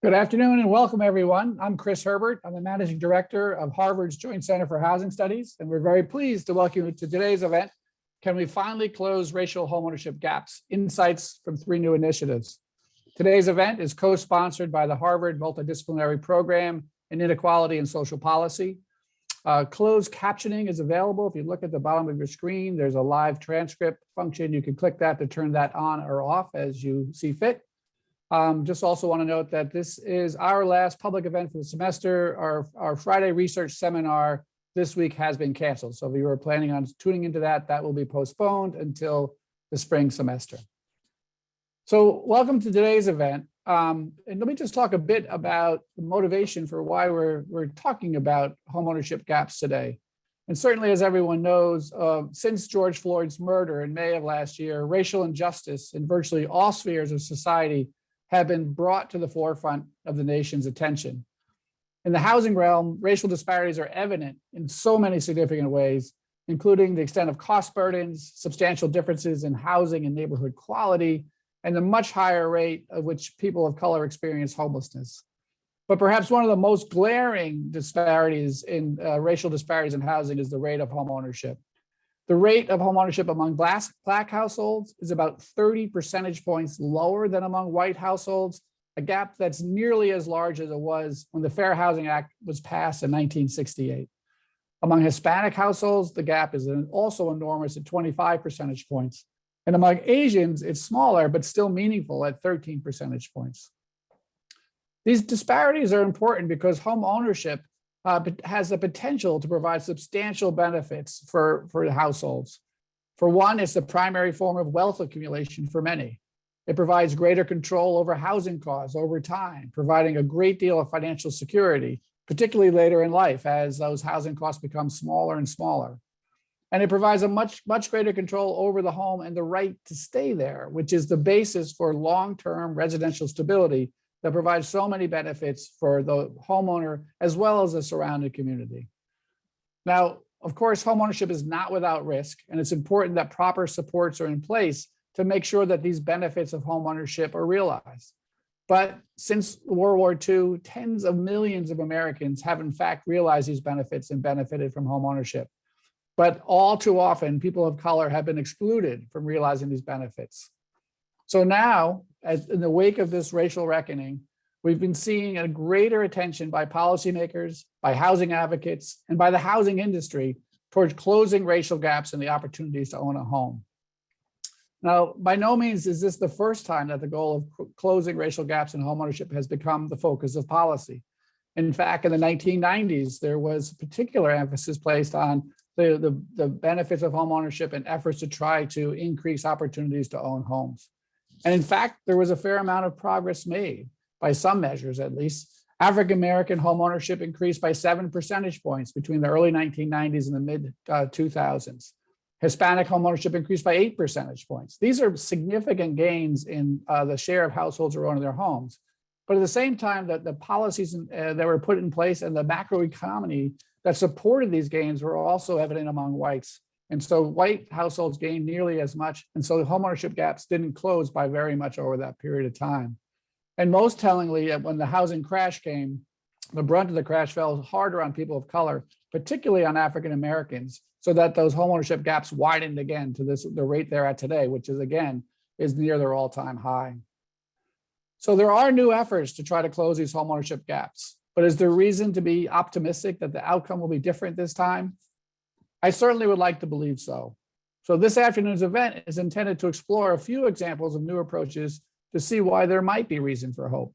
Good afternoon and welcome, everyone. I'm Chris Herbert. I'm the Managing Director of Harvard's Joint Center for Housing Studies, and we're very pleased to welcome you to today's event, Can We Finally Close Racial Homeownership Gaps? Insights from 3 New Initiatives. Today's event is co-sponsored by the Harvard Multidisciplinary Program in Inequality and Social Policy. Closed captioning is available. If you look at the bottom of your screen, there's a live transcript function. You can click that to turn that on or off as you see fit. Just also want to note that this is our last public event for the semester. Our Friday research seminar this week has been canceled. So if you were planning on tuning into that, that will be postponed until the spring semester. So welcome to today's event. And let me just talk a bit about the motivation for why we're talking about homeownership gaps today. And certainly, as everyone knows, since George Floyd's murder in May of last year, racial injustice in virtually all spheres of society have been brought to the forefront of the nation's attention. In the housing realm, racial disparities are evident in so many significant ways, including the extent of cost burdens, substantial differences in housing and neighborhood quality, and the much higher rate at which people of color experience homelessness. But perhaps one of the most glaring disparities in racial disparities in housing is the rate of homeownership. The rate of homeownership among Black households is about 30 percentage points lower than among white households, a gap that's nearly as large as it was when the Fair Housing Act was passed in 1968. Among Hispanic households, the gap is also enormous at 25 percentage points. And among Asians, it's smaller, but still meaningful at 13 percentage points. These disparities are important because home ownership has the potential to provide substantial benefits for households. For one, it's the primary form of wealth accumulation for many. It provides greater control over housing costs over time, providing a great deal of financial security, particularly later in life as those housing costs become smaller and smaller. And it provides a much greater control over the home and the right to stay there, which is the basis for long-term residential stability that provides so many benefits for the homeowner as well as the surrounding community. Now, of course, homeownership is not without risk, and it's important that proper supports are in place to make sure that these benefits of homeownership are realized. But since World War II, tens of millions of Americans have in fact realized these benefits and benefited from homeownership. But all too often, people of color have been excluded from realizing these benefits. So now, as in the wake of this racial reckoning, we've been seeing a greater attention by policymakers, by housing advocates, and by the housing industry towards closing racial gaps in the opportunities to own a home. Now, by no means is this the first time that the goal of closing racial gaps in homeownership has become the focus of policy. In fact, in the 1990s, there was particular emphasis placed on the benefits of homeownership and efforts to try to increase opportunities to own homes. And in fact, there was a fair amount of progress made, by some measures at least. African-American homeownership increased by 7 percentage points between the early 1990s and the mid-2000s. Hispanic homeownership increased by 8 percentage points. These are significant gains in the share of households who own their homes. But at the same time, the policies that were put in place and the macroeconomy that supported these gains were also evident among whites. And so white households gained nearly as much. And so the homeownership gaps didn't close by very much over that period of time. And most tellingly, when the housing crash came, the brunt of the crash fell harder on people of color, particularly on African Americans, so that those homeownership gaps widened again to the rate they're at today, which is again, is near their all-time high. So there are new efforts to try to close these homeownership gaps, but is there reason to be optimistic that the outcome will be different this time? I certainly would like to believe so. So this afternoon's event is intended to explore a few examples of new approaches to see why there might be reason for hope.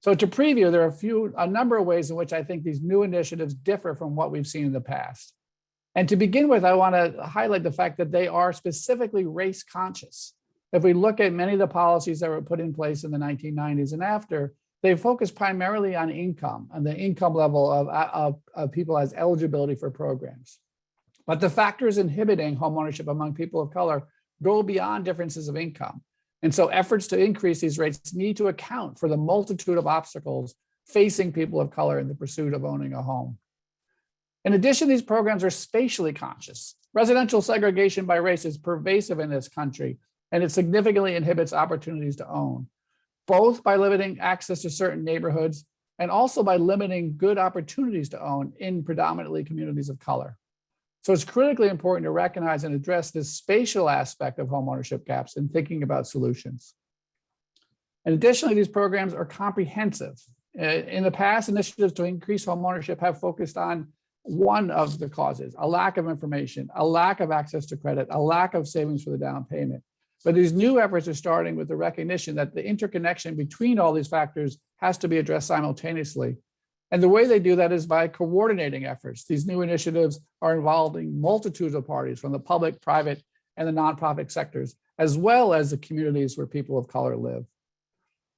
So to preview, there are a number of ways in which I think these new initiatives differ from what we've seen in the past. And to begin with, I want to highlight the fact that they are specifically race conscious. If we look at many of the policies that were put in place in the 1990s and after, they focus primarily on income and the income level of people as eligibility for programs. But the factors inhibiting homeownership among people of color go beyond differences of income. And so efforts to increase these rates need to account for the multitude of obstacles facing people of color in the pursuit of owning a home. In addition, these programs are spatially conscious. Residential segregation by race is pervasive in this country, and it significantly inhibits opportunities to own. both by limiting access to certain neighborhoods and also by limiting good opportunities to own in predominantly communities of color. So it's critically important to recognize and address this spatial aspect of homeownership gaps in thinking about solutions. And additionally, these programs are comprehensive. In the past, initiatives to increase homeownership have focused on one of the causes, a lack of information, a lack of access to credit, a lack of savings for the down payment. But these new efforts are starting with the recognition that the interconnection between all these factors has to be addressed simultaneously. And the way they do that is by coordinating efforts. These new initiatives are involving multitudes of parties from the public, private, and the nonprofit sectors, as well as the communities where people of color live.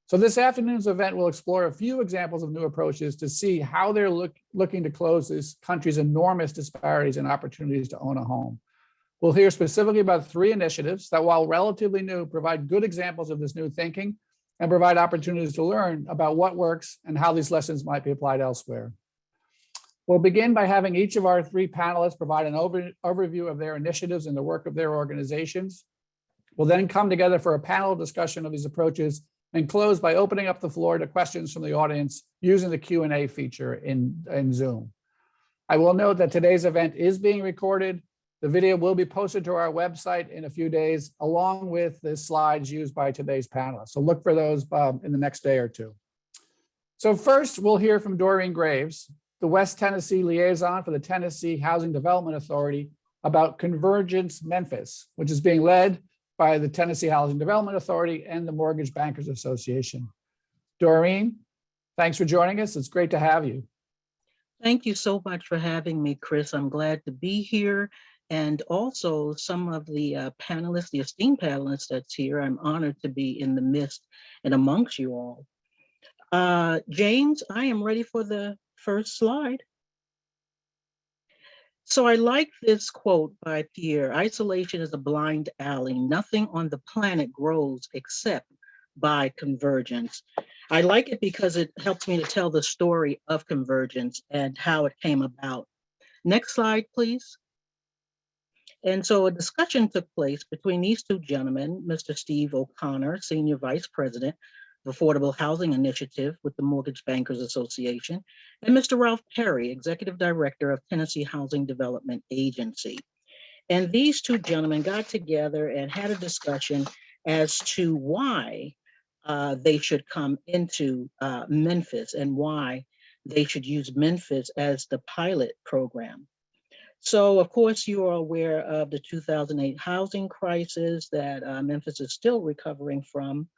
So this afternoon's event will explore a few examples of new approaches to see how they're looking to close this country's enormous disparities and opportunities to own a home. We'll hear specifically about 3 initiatives that, while relatively new, provide good examples of this new thinking and provide opportunities to learn about what works and how these lessons might be applied elsewhere. We'll begin by having each of our 3 panelists provide an overview of their initiatives and the work of their organizations. We'll then come together for a panel discussion of these approaches and close by opening up the floor to questions from the audience using the Q&A feature in Zoom. I will note that today's event is being recorded. The video will be posted to our website in a few days, along with the slides used by today's panelists. So look for those in the next day or 2. So first, we'll hear from Doreen Graves, the West Tennessee liaison for the Tennessee Housing Development Authority, about Convergence Memphis, which is being led by the Tennessee Housing Development Authority and the Mortgage Bankers Association. Doreen, thanks for joining us. It's great to have you. Thank you so much for having me, Chris. I'm glad to be here. And also some of the panelists, the esteemed panelists that's here, I'm honored to be in the midst and amongst you all. James, I am ready for the first slide. So I like this quote by Pierre: "Isolation is a blind alley. Nothing on the planet grows except by convergence." I like it because it helps me to tell the story of convergence and how it came about. Next slide, please. And so a discussion took place between these 2 gentlemen, Mr. Steve O'Connor, Senior Vice President of Affordable Housing Initiative with the Mortgage Bankers Association, and Mr. Ralph Perry, Executive Director of Tennessee Housing Development Agency. And these 2 gentlemen got together and had a discussion as to why they should come into Memphis and why they should use Memphis as the pilot program. So, of course, you are aware of the 2008 housing crisis that Memphis is still recovering from.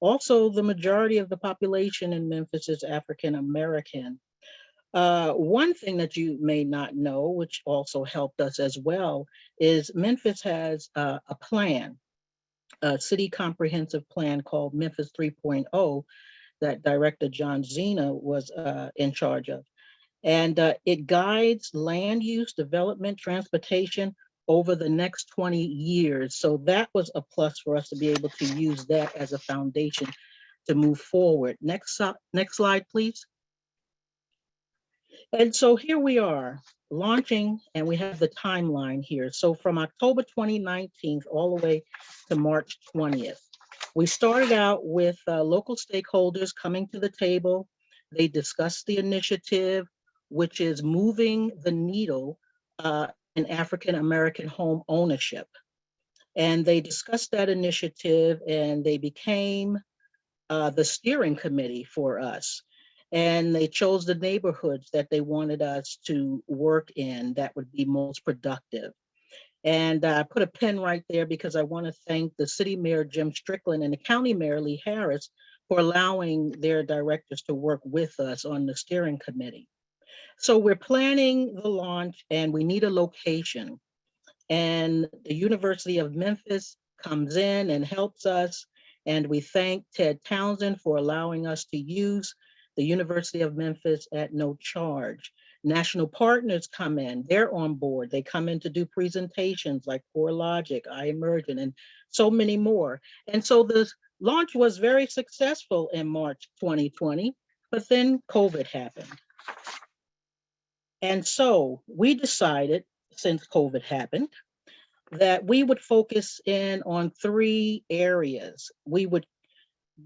Also, the majority of the population in Memphis is African American. One thing that you may not know, which also helped us as well, is Memphis has a plan, a city comprehensive plan called Memphis 3.0 that Director John Zena was in charge of. And it guides land use, development, transportation over the next 20 years. So that was a plus for us to be able to use that as a foundation to move forward. Next slide, please. And so here we are launching, and we have the timeline here. So from October 2019 all the way to March 20th, we started out with local stakeholders coming to the table. They discussed the initiative, which is moving the needle in African American home ownership. And they discussed that initiative, and they became the steering committee for us. And they chose the neighborhoods that they wanted us to work in that would be most productive. And I put a pin right there because I want to thank the city mayor, Jim Strickland, and the county mayor, Lee Harris, for allowing their directors to work with us on the steering committee. So we're planning the launch, and we need a location. And the University of Memphis comes in and helps us. And we thank Ted Townsend for allowing us to use the University of Memphis at no charge. National partners come in, they're on board. They come in to do presentations like CoreLogic, iEmergent, and so many more. And so the launch was very successful in March 2020, but then COVID happened. And so we decided, since COVID happened, that we would focus in on 3 areas. We would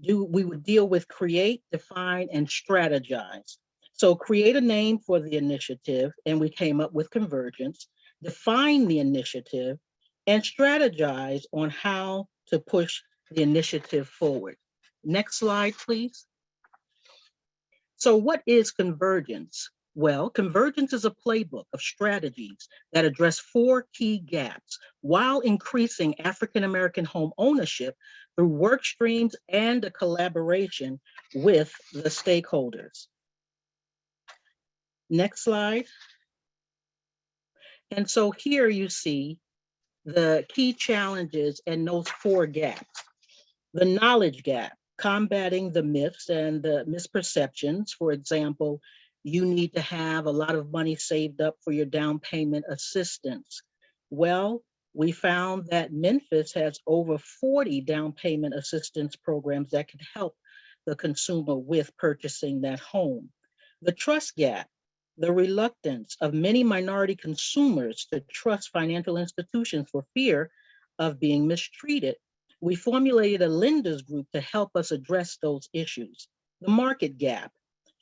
we would deal with create, define, and strategize. So create a name for the initiative, and we came up with Convergence, define the initiative, and strategize on how to push the initiative forward. Next slide, please. So what is Convergence? Well, Convergence is a playbook of strategies that address 4 key gaps while increasing African-American home ownership through work streams and a collaboration with the stakeholders. Next slide. And so here you see the key challenges and those 4 gaps. The knowledge gap, combating the myths and the misperceptions. For example, you need to have a lot of money saved up for your down payment assistance. Well, we found that Memphis has over 40 down payment assistance programs that can help the consumer with purchasing that home. The trust gap, the reluctance of many minority consumers to trust financial institutions for fear of being mistreated. We formulated a lenders group to help us address those issues. The market gap,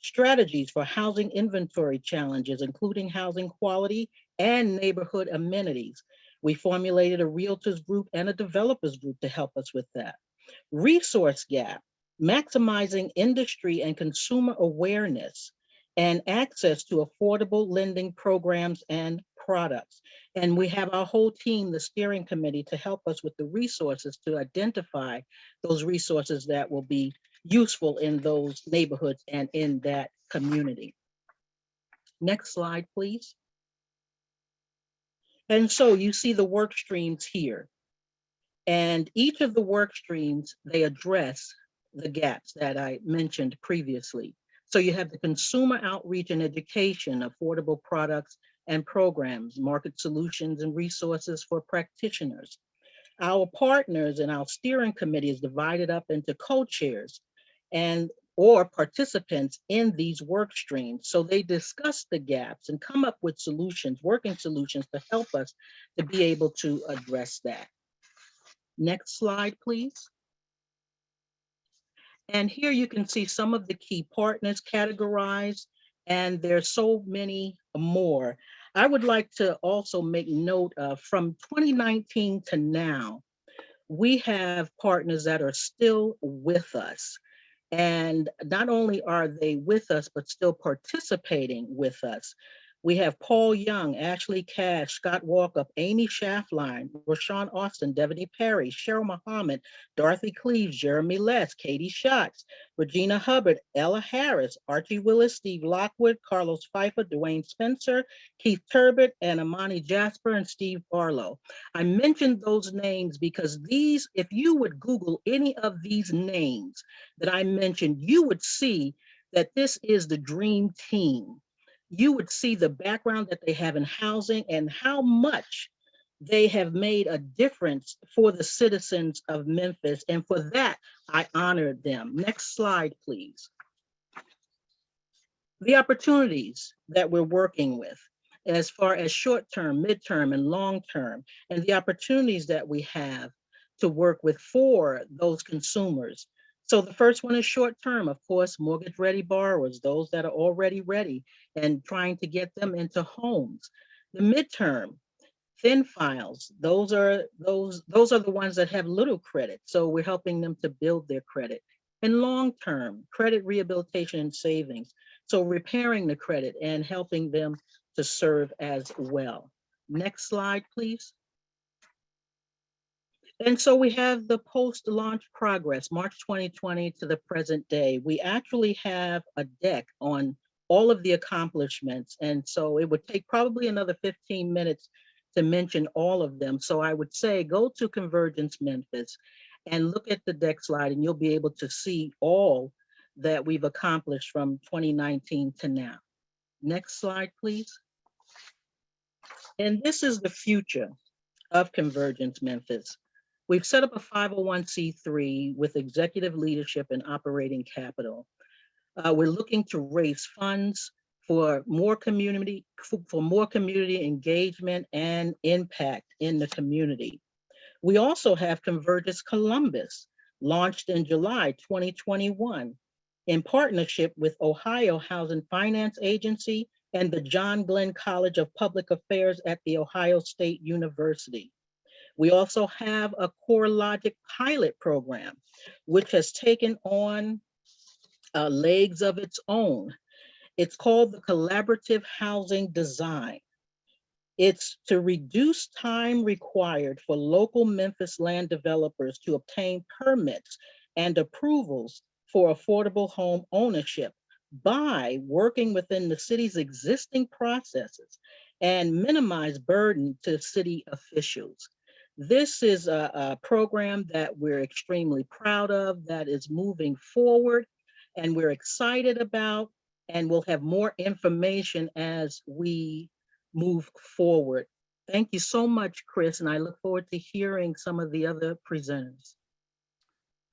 strategies for housing inventory challenges, including housing quality and neighborhood amenities. We formulated a realtors group and a developers group to help us with that. Resource gap, maximizing industry and consumer awareness and access to affordable lending programs and products. And we have our whole team, the steering committee, to help us with the resources to identify those resources that will be useful in those neighborhoods and in that community. Next slide, please. And so you see the work streams here. And each of the work streams, they address the gaps that I mentioned previously. So you have the consumer outreach and education, affordable products and programs, market solutions and resources for practitioners. Our partners and our steering committee is divided up into co-chairs or participants in these work streams. So they discuss the gaps and come up with solutions, working solutions to help us to be able to address that. Next slide, please. And here you can see some of the key partners categorized, and there's so many more. I would like to also make note of from 2019 to now, we have partners that are still with us. And not only are they with us, but still participating with us. We have Paul Young, Ashley Cash, Scott Walkup, Amy Schaffline, Rashawn Austin, Devaney Perry, Cheryl Muhammad, Dorothy Cleaves, Jeremy Less, Katie Schatz, Regina Hubbard, Ella Harris, Archie Willis, Steve Lockwood, Carlos Pfeiffer, Dwayne Spencer, Keith Herbert, and Amani Jasper, and Steve Barlow. I mentioned those names because these, if you would Google any of these names that I mentioned, you would see that this is the dream team. You would see the background that they have in housing and how much they have made a difference for the citizens of Memphis. And for that, I honored them. Next slide, please. The opportunities that we're working with as far as short-term, midterm, and long-term, and the opportunities that we have to work with for those consumers. So the first one is short-term, of course, mortgage-ready borrowers, those that are already ready and trying to get them into homes. The midterm, thin files, those are the ones that have little credit. So we're helping them to build their credit. And long-term, credit rehabilitation and savings. So repairing the credit and helping them to serve as well. Next slide, please. And so we have the post-launch progress, March 2020 to the present day. We actually have a deck on all of the accomplishments. And so it would take probably another 15 minutes to mention all of them. So I would say go to Convergence Memphis and look at the deck slide, and you'll be able to see all that we've accomplished from 2019 to now. Next slide, please. And this is the future of Convergence Memphis. We've set up a 501c3 with executive leadership and operating capital. We're looking to raise funds for more community engagement and impact in the community. We also have Convergence Columbus, launched in July 2021 in partnership with Ohio Housing Finance Agency and the John Glenn College of Public Affairs at The Ohio State University. We also have a CoreLogic pilot program, which has taken on legs of its own. It's called the Collaborative Housing Design. It's to reduce time required for local Memphis land developers to obtain permits and approvals for affordable home ownership by working within the city's existing processes and minimize burden to city officials. This is a program that we're extremely proud of, that is moving forward, and we're excited about, and we'll have more information as we move forward. Thank you so much, Chris, and I look forward to hearing some of the other presenters.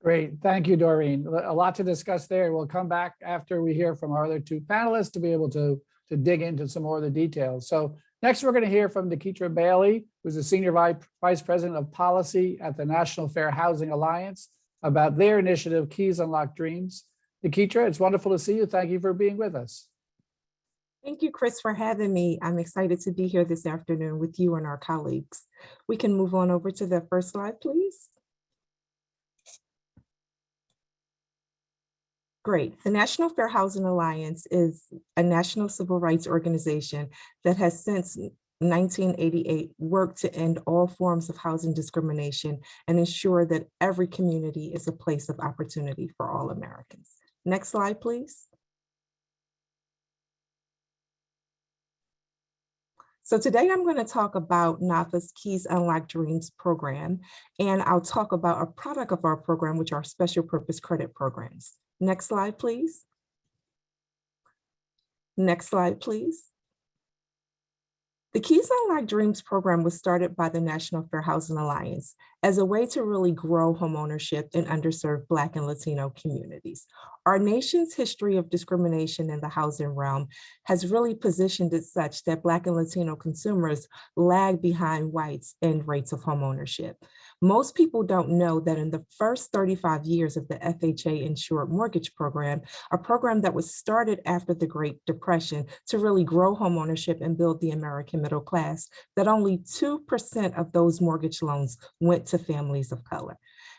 Great. Thank you, Doreen. A lot to discuss there. We'll come back after we hear from our other two panelists to be able to dig into some more of the details. So next, we're going to hear from Nikitra Bailey, who's the Senior Vice President of Policy at the National Fair Housing Alliance, about their initiative, Keys Unlock Dreams. Nikitra, it's wonderful to see you. Thank you for being with us. Thank you, Chris, for having me. I'm excited to be here this afternoon with you and our colleagues. We can move on over to the first slide, please. Great. The National Fair Housing Alliance is a national civil rights organization that has since 1988 worked to end all forms of housing discrimination and ensure that every community is a place of opportunity for all Americans. Next slide, please. So today I'm going to talk about NAFA's Keys Unlock Dreams program, and I'll talk about a product of our program, which are special purpose credit programs. Next slide, please. Next slide, please. The Keys Unlock Dreams program was started by the National Fair Housing Alliance as a way to really grow homeownership in underserved Black and Latino communities. Our nation's history of discrimination in the housing realm has really positioned it such that Black and Latino consumers lag behind whites in rates of homeownership. Most people don't know that in the first 35 years of the FHA insured mortgage program, a program that was started after the Great Depression to really grow homeownership and build the American middle class, that only 2% of those mortgage loans went to families of color.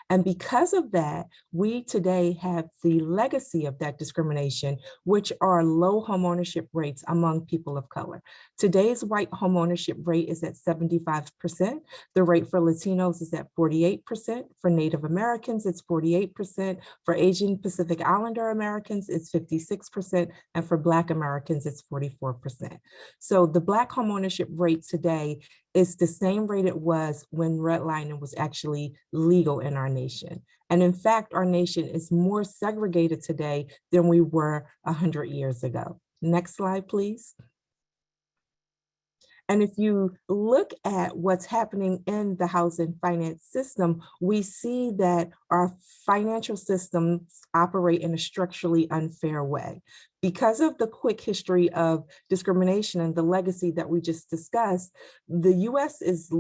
And because of that, we today have the legacy of that discrimination, which are low homeownership rates among people of color. Today's white homeownership rate is at 75%. The rate for Latinos is at 48%. For Native Americans, it's 48%. For Asian Pacific Islander Americans, it's 56%. And for Black Americans, it's 44%. So the Black homeownership rate today is the same rate it was when redlining was actually legal in our nation. And in fact, our nation is more segregated today than we were 100 years ago. Next slide, please. And if you look at what's happening in the housing finance system, we see that our financial systems operate in a structurally unfair way. Because of the quick history of discrimination and the legacy that we just discussed, the U.S.'s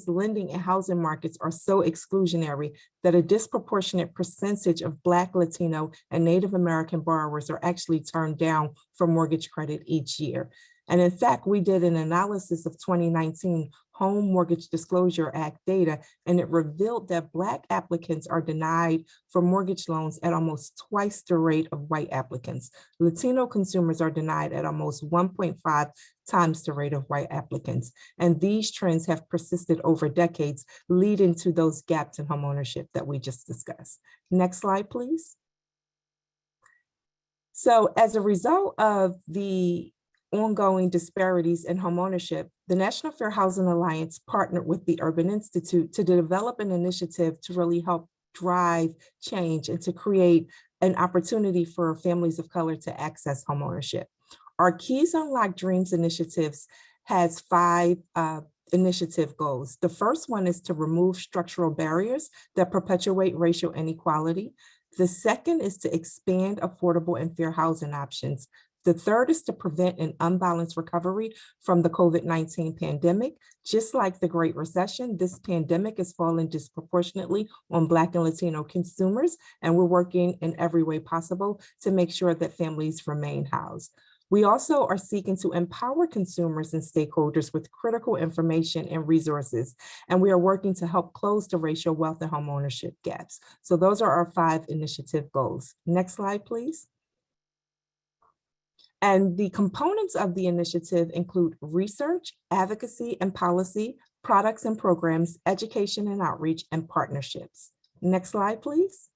lending and housing markets are so exclusionary that a disproportionate percentage of Black, Latino, and Native American borrowers are actually turned down for mortgage credit each year. And in fact, we did an analysis of 2019 Home Mortgage Disclosure Act data, and it revealed that Black applicants are denied for mortgage loans at almost twice the rate of white applicants. Latino consumers are denied at almost 1.5 times the rate of white applicants. And these trends have persisted over decades, leading to those gaps in homeownership that we just discussed. Next slide, please. So as a result of the ongoing disparities in homeownership, the National Fair Housing Alliance partnered with the Urban Institute to develop an initiative to really help drive change and to create an opportunity for families of color to access homeownership. Our Keys Unlock Dreams initiatives has 5 initiative goals. The first one is to remove structural barriers that perpetuate racial inequality. The second is to expand affordable and fair housing options. The third is to prevent an unbalanced recovery from the COVID-19 pandemic. Just like the Great Recession, this pandemic is falling disproportionately on Black and Latino consumers, and we're working in every way possible to make sure that families remain housed. We also are seeking to empower consumers and stakeholders with critical information and resources, and we are working to help close the racial wealth and homeownership gaps. So those are our 5 initiative goals. Next slide, please. And the components of the initiative include research, advocacy and policy, products and programs, education and outreach, and partnerships. Next slide, please.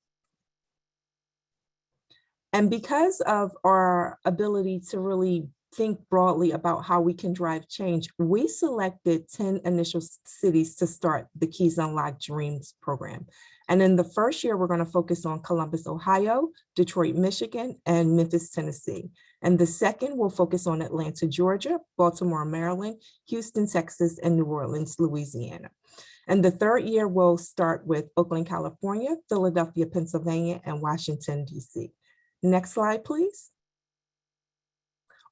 And because of our ability to really think broadly about how we can drive change, we selected 10 initial cities to start the Keys Unlock Dreams program. And in the first year, we're going to focus on Columbus, Ohio, Detroit, Michigan, and Memphis, Tennessee. And the second will focus on Atlanta, Georgia, Baltimore, Maryland, Houston, Texas, and New Orleans, Louisiana. And the third year will start with Oakland, California, Philadelphia, Pennsylvania, and Washington, D.C. Next slide, please.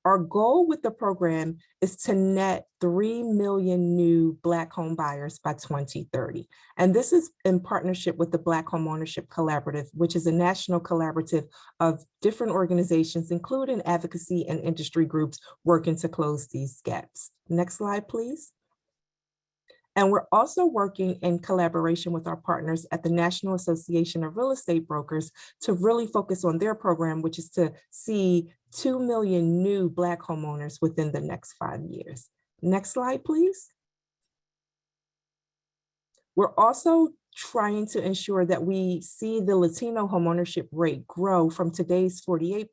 Our goal with the program is to net 3 million new Black home buyers by 2030. And this is in partnership with the Black Homeownership Collaborative, which is a national collaborative of different organizations, including advocacy and industry groups working to close these gaps. Next slide, please. And we're also working in collaboration with our partners at the National Association of Real Estate Brokers to really focus on their program, which is to see 2 million new Black homeowners within the next 5 years. Next slide, please. We're also trying to ensure that we see the Latino homeownership rate grow from today's 48%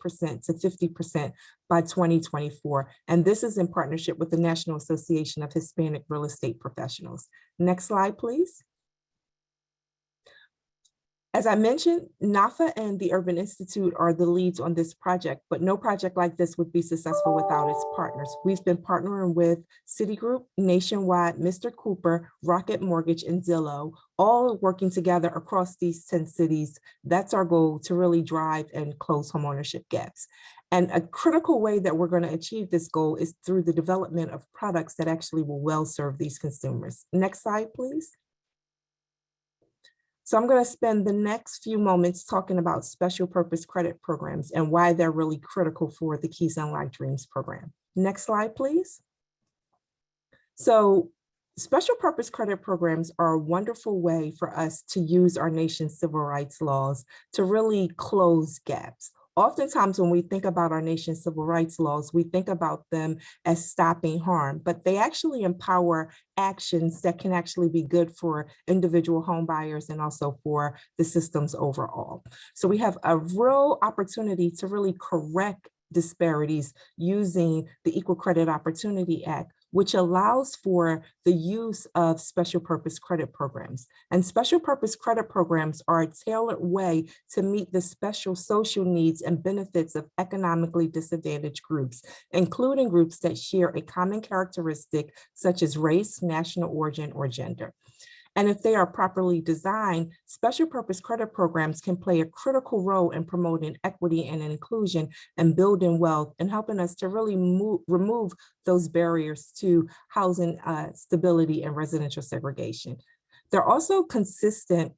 to 50% by 2024. And this is in partnership with the National Association of Hispanic Real Estate Professionals. Next slide, please. As I mentioned, NAFA and the Urban Institute are the leads on this project, but no project like this would be successful without its partners. We've been partnering with Citigroup, Nationwide, Mr. Cooper, Rocket Mortgage, and Zillow, all working together across these 10 cities. That's our goal, to really drive and close homeownership gaps. And a critical way that we're going to achieve this goal is through the development of products that actually will well serve these consumers. Next slide, please. So I'm going to spend the next few moments talking about special purpose credit programs and why they're really critical for the Keys Unlock Dreams program. Next slide, please. So special purpose credit programs are a wonderful way for us to use our nation's civil rights laws to really close gaps. Oftentimes, when we think about our nation's civil rights laws, we think about them as stopping harm, but they actually empower actions that can actually be good for individual home buyers and also for the systems overall. So we have a real opportunity to really correct disparities using the Equal Credit Opportunity Act, which allows for the use of special purpose credit programs. And special purpose credit programs are a tailored way to meet the special social needs and benefits of economically disadvantaged groups, including groups that share a common characteristic such as race, national origin, or gender. And if they are properly designed, special purpose credit programs can play a critical role in promoting equity and inclusion and building wealth and helping us to really remove those barriers to housing stability and residential segregation. They're also consistent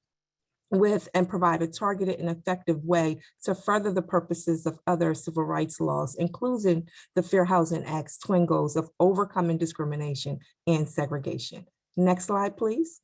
with and provide a targeted and effective way to further the purposes of other civil rights laws, including the Fair Housing Act's twin goals of overcoming discrimination and segregation. Next slide, please.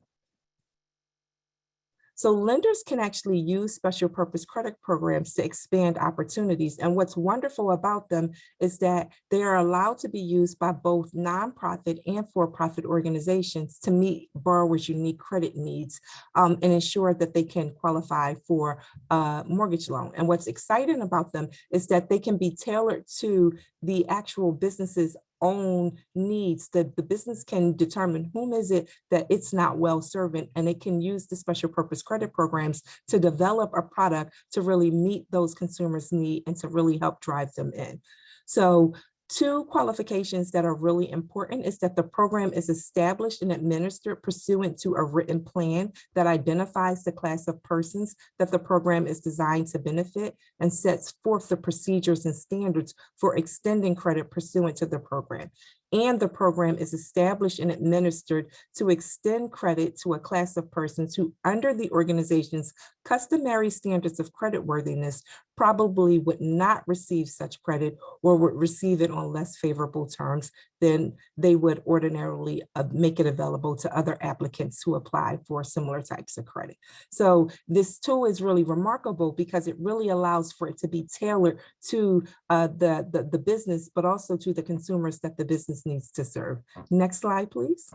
So lenders can actually use special purpose credit programs to expand opportunities. And what's wonderful about them is that they are allowed to be used by both nonprofit and for-profit organizations to meet borrowers' unique credit needs and ensure that they can qualify for a mortgage loan. And what's exciting about them is that they can be tailored to the actual business's own needs. That the business can determine whom is it that it's not well serving, and it can use the special purpose credit programs to develop a product to really meet those consumers' need and to really help drive them in. So Two qualifications that are really important is that the program is established and administered pursuant to a written plan that identifies the class of persons that the program is designed to benefit and sets forth the procedures and standards for extending credit pursuant to the program. And the program is established and administered to extend credit to a class of persons who, under the organization's customary standards of creditworthiness, probably would not receive such credit or would receive it on less favorable terms than they would ordinarily make it available to other applicants who apply for similar types of credit. So this tool is really remarkable because it really allows for it to be tailored to the business, but also to the consumers that the business needs to serve. Next slide, please.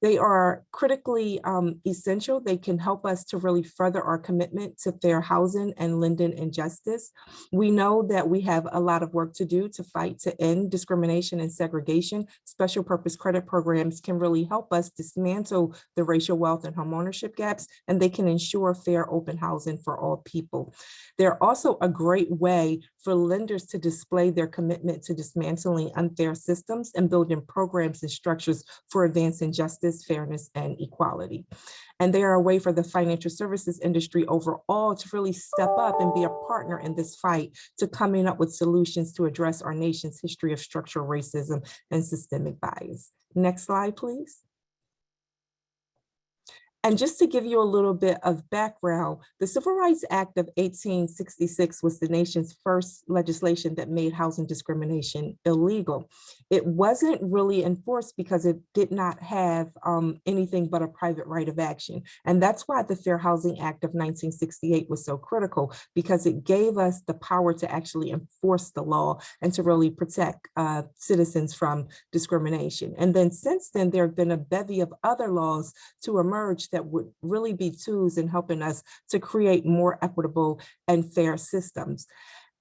They are critically essential. They can help us to really further our commitment to fair housing and lending and justice. We know that we have a lot of work to do to fight to end discrimination and segregation. Special purpose credit programs can really help us dismantle the racial wealth and homeownership gaps, and they can ensure fair open housing for all people. They're also a great way for lenders to display their commitment to dismantling unfair systems and building programs and structures for advancing justice, fairness, and equality. And they are a way for the financial services industry overall to really step up and be a partner in this fight to coming up with solutions to address our nation's history of structural racism and systemic bias. Next slide, please. And just to give you a little bit of background, the Civil Rights Act of 1866 was the nation's first legislation that made housing discrimination illegal. It wasn't really enforced because it did not have anything but a private right of action. And that's why the Fair Housing Act of 1968 was so critical, because it gave us the power to actually enforce the law and to really protect citizens from discrimination. And then since then, there have been a bevy of other laws to emerge that would really be tools in helping us to create more equitable and fair systems.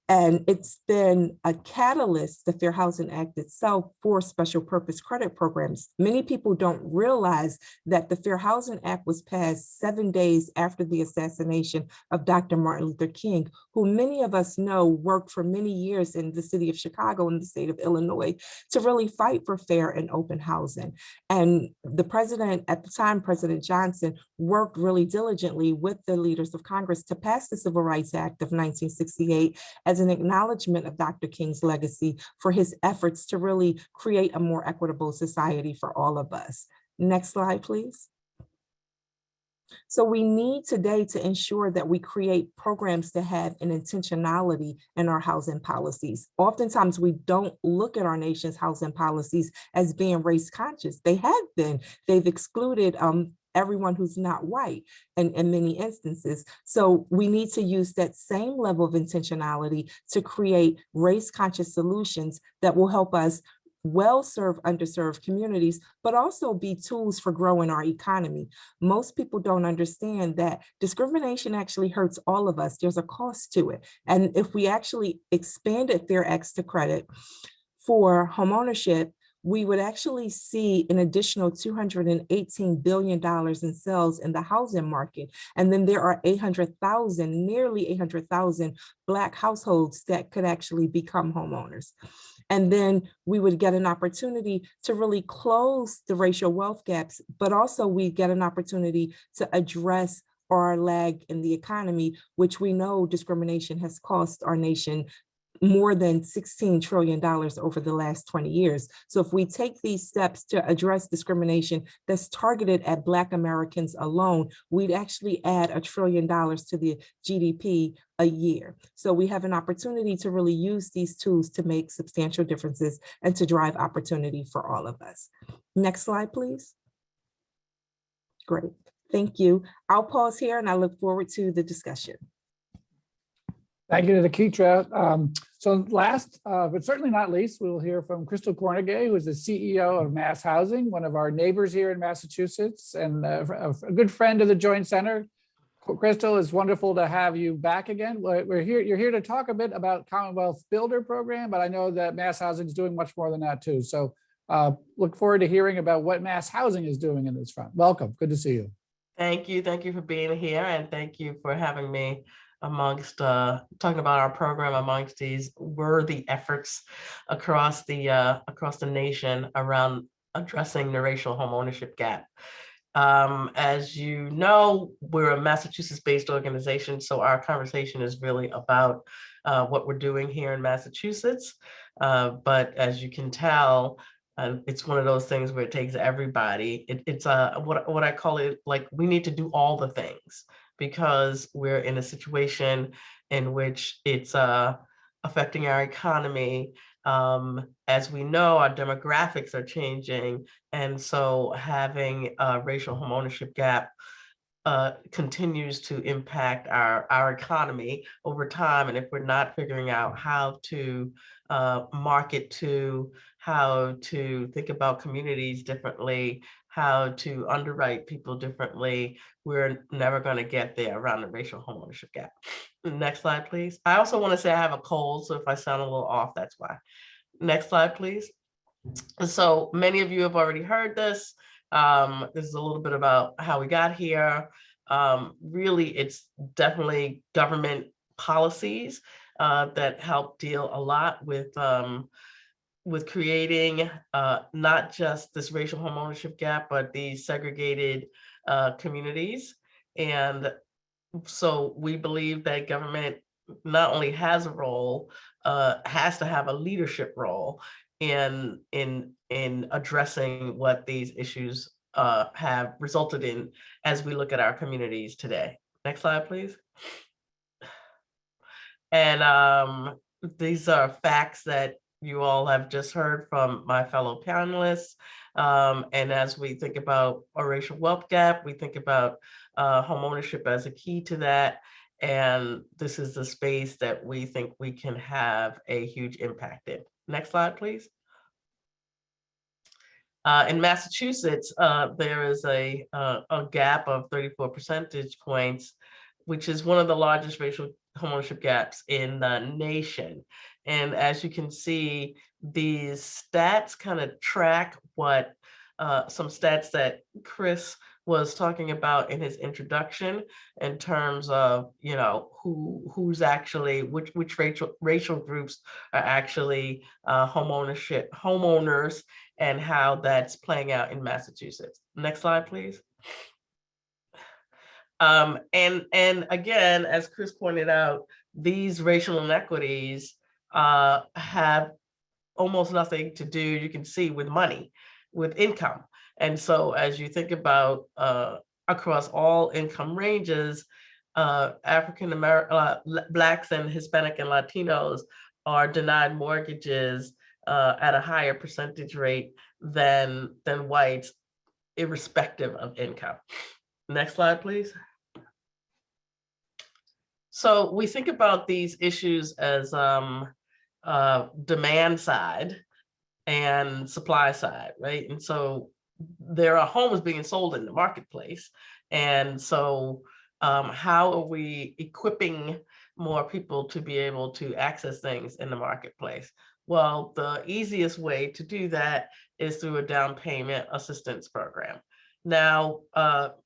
And it's been a catalyst, the Fair Housing Act itself, for special purpose credit programs. Many people don't realize that the Fair Housing Act was passed 7 days after the assassination of Dr. Martin Luther King, who many of us know worked for many years in the city of Chicago and the state of Illinois to really fight for fair and open housing. And the president at the time, President Johnson, worked really diligently with the leaders of Congress to pass the Civil Rights Act of 1968 as an acknowledgement of Dr. King's legacy for his efforts to really create a more equitable society for all of us. Next slide, please. So we need today to ensure that we create programs to have an intentionality in our housing policies. Oftentimes we don't look at our nation's housing policies as being race conscious. They have been. They've excluded everyone who's not white in many instances. So we need to use that same level of intentionality to create race-conscious solutions that will help us well serve underserved communities, but also be tools for growing our economy. Most people don't understand that discrimination actually hurts all of us. There's a cost to it. And if we actually expanded fair access to credit for homeownership, we would actually see an additional $218 billion in sales in the housing market. And then there are 800,000, nearly 800,000 Black households that could actually become homeowners. And then we would get an opportunity to really close the racial wealth gaps, but also we get an opportunity to address our lag in the economy, which we know discrimination has cost our nation more than $16 trillion over the last 20 years. So if we take these steps to address discrimination that's targeted at Black Americans alone, we'd actually add $1 trillion to the GDP a year. So we have an opportunity to really use these tools to make substantial differences and to drive opportunity for all of us. Next slide, please. Great, thank you. I'll pause here and I look forward to the discussion. Thank you to Nikitra. So last, but certainly not least, we will hear from Chrystal Kornegay, who is the CEO of MassHousing, one of our neighbors here in Massachusetts and a good friend of the Joint Center. Chrystal, it's wonderful to have you back again. You're here to talk a bit about CommonWealth Builder Program, but I know that MassHousing is doing much more than that too. So look forward to hearing about what MassHousing is doing in this front. Welcome, good to see you. Thank you for being here and thank you for having me. amongst talking about our program amongst these worthy efforts across the nation around addressing the racial homeownership gap. As you know, we're a Massachusetts-based organization, so our conversation is really about what we're doing here in Massachusetts. But as you can tell, it's one of those things where it takes everybody. It's what I call it, like, we need to do all the things because we're in a situation in which it's affecting our economy. As we know, our demographics are changing, and so having a racial homeownership gap continues to impact our economy over time. And if we're not figuring out how to market to, how to think about communities differently, how to underwrite people differently, we're never going to get there around the racial homeownership gap. Next slide, please. I also want to say I have a cold, so if I sound a little off, that's why. Next slide, please. So many of you have already heard this. This is a little bit about how we got here. Really, it's definitely government policies that help deal a lot with creating not just this racial homeownership gap, but these segregated communities. And so we believe that government not only has a role, has to have a leadership role in addressing what these issues have resulted in as we look at our communities today. Next slide, please. And these are facts that you all have just heard from my fellow panelists. And as we think about a racial wealth gap, we think about homeownership as a key to that. And this is the space that we think we can have a huge impact in. Next slide, please. In Massachusetts, there is a gap of 34 percentage points, which is one of the largest racial homeownership gaps in the nation. And as you can see, these stats kind of track what some stats that Chris was talking about in his introduction in terms of, you know, who's actually, which racial groups are actually homeowners, and how that's playing out in Massachusetts. Next slide, please. And again, as Chris pointed out, these racial inequities have almost nothing to do, you can see, with money, with income. And so as you think about across all income ranges, African American, Blacks and Hispanic and Latinos are denied mortgages at a higher percentage rate than whites, irrespective of income. Next slide, please. So we think about these issues as demand side and supply side, right? And so there are homes being sold in the marketplace. And so how are we equipping more people to be able to access things in the marketplace? Well, the easiest way to do that is through a down payment assistance program. Now,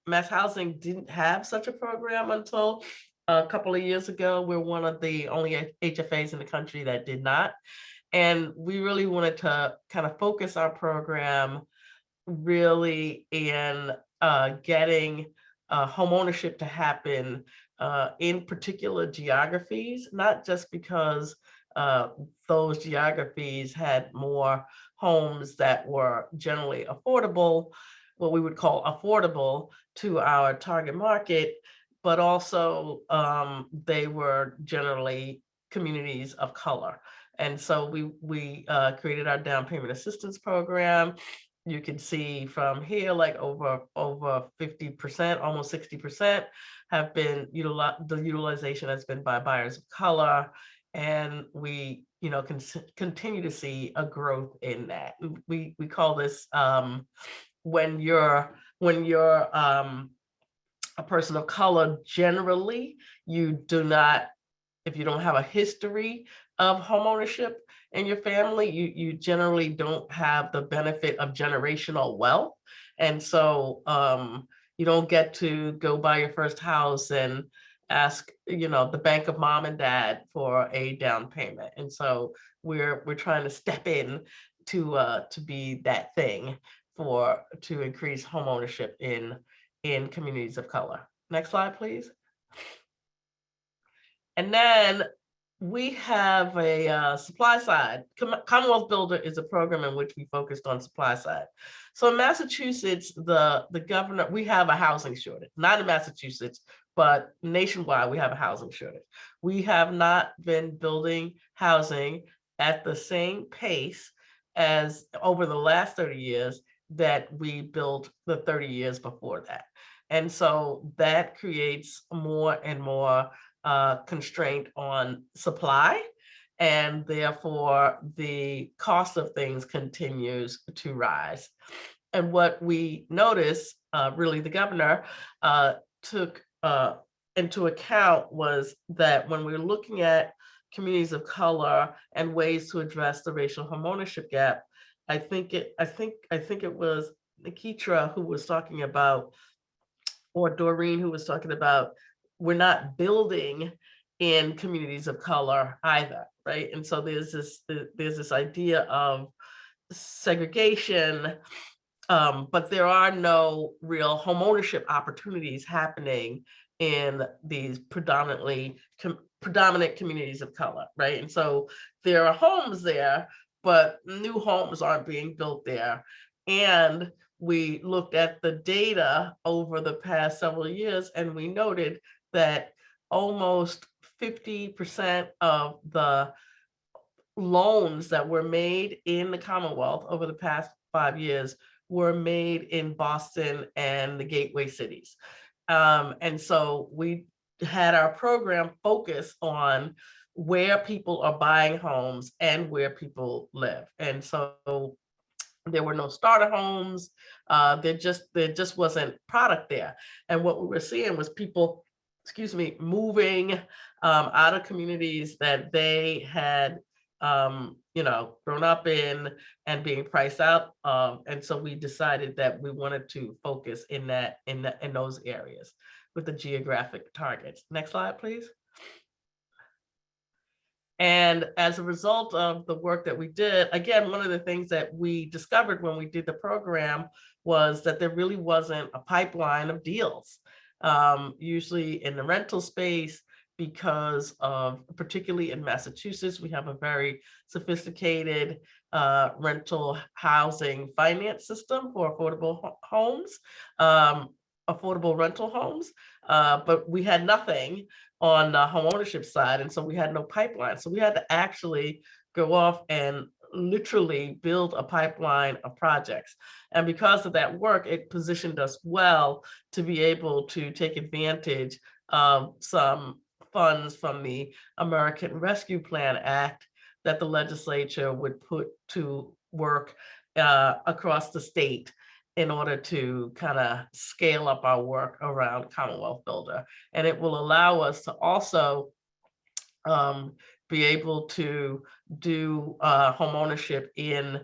MassHousing didn't have such a program until a couple of years ago. We're one of the only HFAs in the country that did not. And we really wanted to kind of focus our program really in getting homeownership to happen in particular geographies, not just because those geographies had more homes that were generally affordable, what we would call affordable to our target market, but also they were generally communities of color. And so we created our down payment assistance program. You can see from here, like over 50%, almost 60% have been the utilization has been by buyers of color. And we, can continue to see a growth in that. We call this when you're a person of color, generally, you do not, if you don't have a history of homeownership in your family, you generally don't have the benefit of generational wealth. And so you don't get to go buy your first house and ask, the bank of mom and dad for a down payment. And so we're trying to step in to be that thing to increase home ownership in communities of color. Next slide, please. And then we have a supply side. Commonwealth Builder is a program in which we focused on supply side. So in Massachusetts, the governor, we have a housing shortage, not in Massachusetts, but nationwide, we have a housing shortage. We have not been building housing at the same pace as over the last 30 years that we built the 30 years before that. And so that creates more and more constraint on supply, and therefore the cost of things continues to rise. And what we noticed, really the governor took into account was that when we were looking at communities of color and ways to address the racial homeownership gap, I think it was Nikitra who was talking about, or Doreen who was talking about, we're not building in communities of color either, right? And so there's this idea of segregation, but there are no real homeownership opportunities happening in these predominant communities of color, right? And so there are homes there, but new homes aren't being built there. And we looked at the data over the past several years, and we noted that almost 50% of the loans that were made in the Commonwealth over the past 5 years were made in Boston and the gateway cities. And so we had our program focus on where people are buying homes and where people live. And so there were no starter homes. There just wasn't product there. And what we were seeing was people, moving out of communities that they had, grown up in and being priced out of. And so we decided that we wanted to focus in those areas with the geographic targets. Next slide, please. And as a result of the work that we did, again, one of the things that we discovered when we did the program was that there really wasn't a pipeline of deals, usually in the rental space, because of, particularly in Massachusetts, we have a very sophisticated rental housing finance system for affordable homes, affordable rental homes, but we had nothing on the homeownership side. And so we had no pipeline. So we had to actually go off and literally build a pipeline of projects. And because of that work, it positioned us well to be able to take advantage of some funds from the American Rescue Plan Act that the legislature would put to work across the state in order to kind of scale up our work around Commonwealth Builder. And it will allow us to also be able to do homeownership in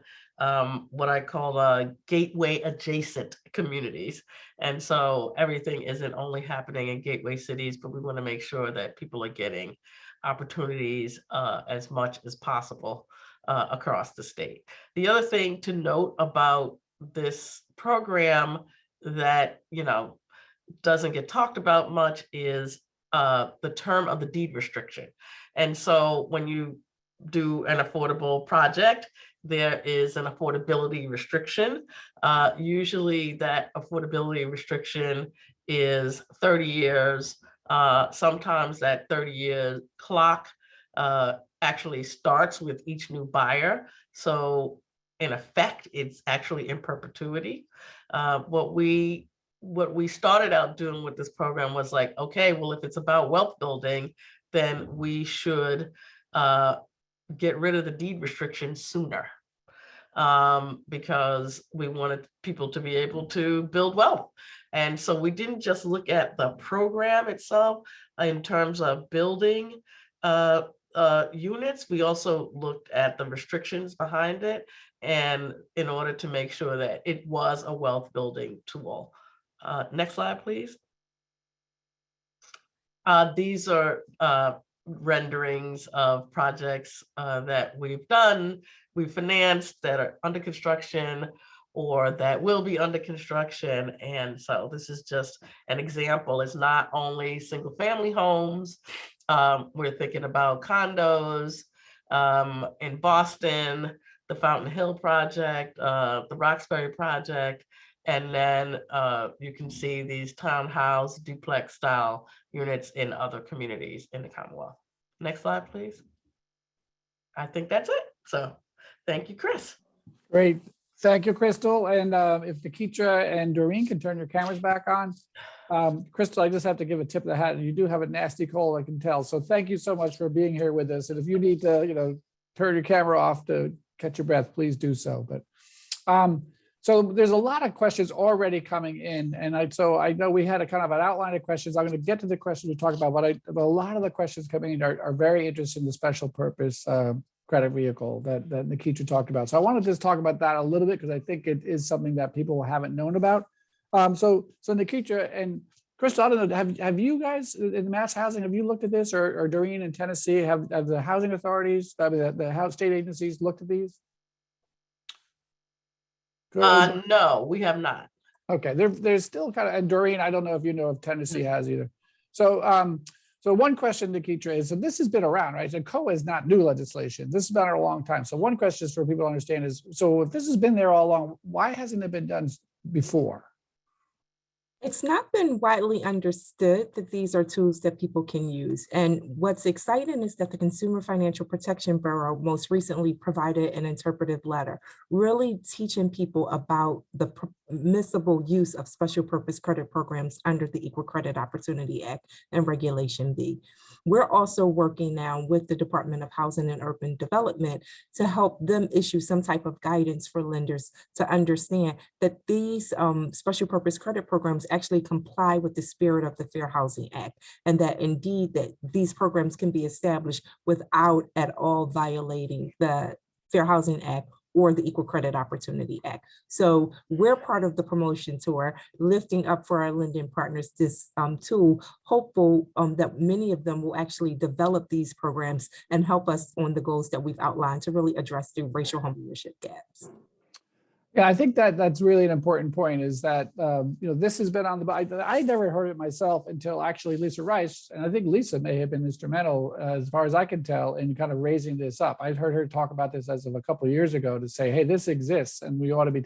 what I call gateway adjacent communities. And so everything isn't only happening in gateway cities, but we want to make sure that people are getting opportunities as much as possible across the state. The other thing to note about this program that doesn't get talked about much is the term of the deed restriction. And so when you do an affordable project, there is an affordability restriction. Usually that affordability restriction is 30 years. Sometimes that 30-year clock actually starts with each new buyer. So in effect, it's actually in perpetuity. What we started out doing with this program was like, okay, well, if it's about wealth building, then we should get rid of the deed restriction sooner, because we wanted people to be able to build wealth. And so we didn't just look at the program itself in terms of building units, we also looked at the restrictions behind it, and in order to make sure that it was a wealth building tool. Next slide, please. These are renderings of projects that we've done, we've financed, that are under construction or that will be under construction. And so this is just an example. It's not only single family homes. We're thinking about condos in Boston, the Fountain Hill project, the Roxbury project, and then you can see these townhouse duplex style units in other communities in the Commonwealth. Next slide, please. I think that's it. So thank you, Chris. Great. Thank you, Chrystal. And if Nikitra and Doreen can turn your cameras back on. Chrystal, I just have to give a tip of the hat. You do have a nasty cold, I can tell. So thank you so much for being here with us. And if you need to, turn your camera off to catch your breath, please do so. But so there's a lot of questions already coming in. And so I know we had a kind of an outline of questions. I'm going to get to the questions we talked about, but a lot of the questions coming in are very interested in the special purpose credit vehicle that Nikitra talked about. So I wanted to just talk about that a little bit because I think it is something that people haven't known about. So Nikitra and Chrystal, I don't know, have you guys in MassHousing, have you looked at this, or Doreen in Tennessee, have the housing authorities, the house state agencies looked at these? No, we have not. Okay, there's still kind of, and Doreen, I don't know if you know if Tennessee has either. So so one question, Nikitra, is, so this has been around, right? So COA is not new legislation. This has been around a long time. So one question is for people to understand is, so if this has been there all along, why hasn't it been done before? It's not been widely understood that these are tools that people can use. And what's exciting is that the Consumer Financial Protection Bureau most recently provided an interpretive letter, really teaching people about the permissible use of special purpose credit programs under the Equal Credit Opportunity Act and Regulation B. We're also working now with the Department of Housing and Urban Development to help them issue some type of guidance for lenders to understand that these special purpose credit programs actually comply with the spirit of the Fair Housing Act, and that indeed that these programs can be established without at all violating the Fair Housing Act or the Equal Credit Opportunity Act. So we're part of the promotion tour, lifting up for our lending partners this tool, hopeful that many of them will actually develop these programs and help us on the goals that we've outlined to really address the racial homeownership gaps. Yeah, I think that's really an important point, is that, this has been on the, I never heard it myself until actually Lisa Rice, and I think Lisa may have been instrumental, as far as I can tell, in kind of raising this up. I'd heard her talk about this as of a couple of years ago to say, hey, this exists and we ought to be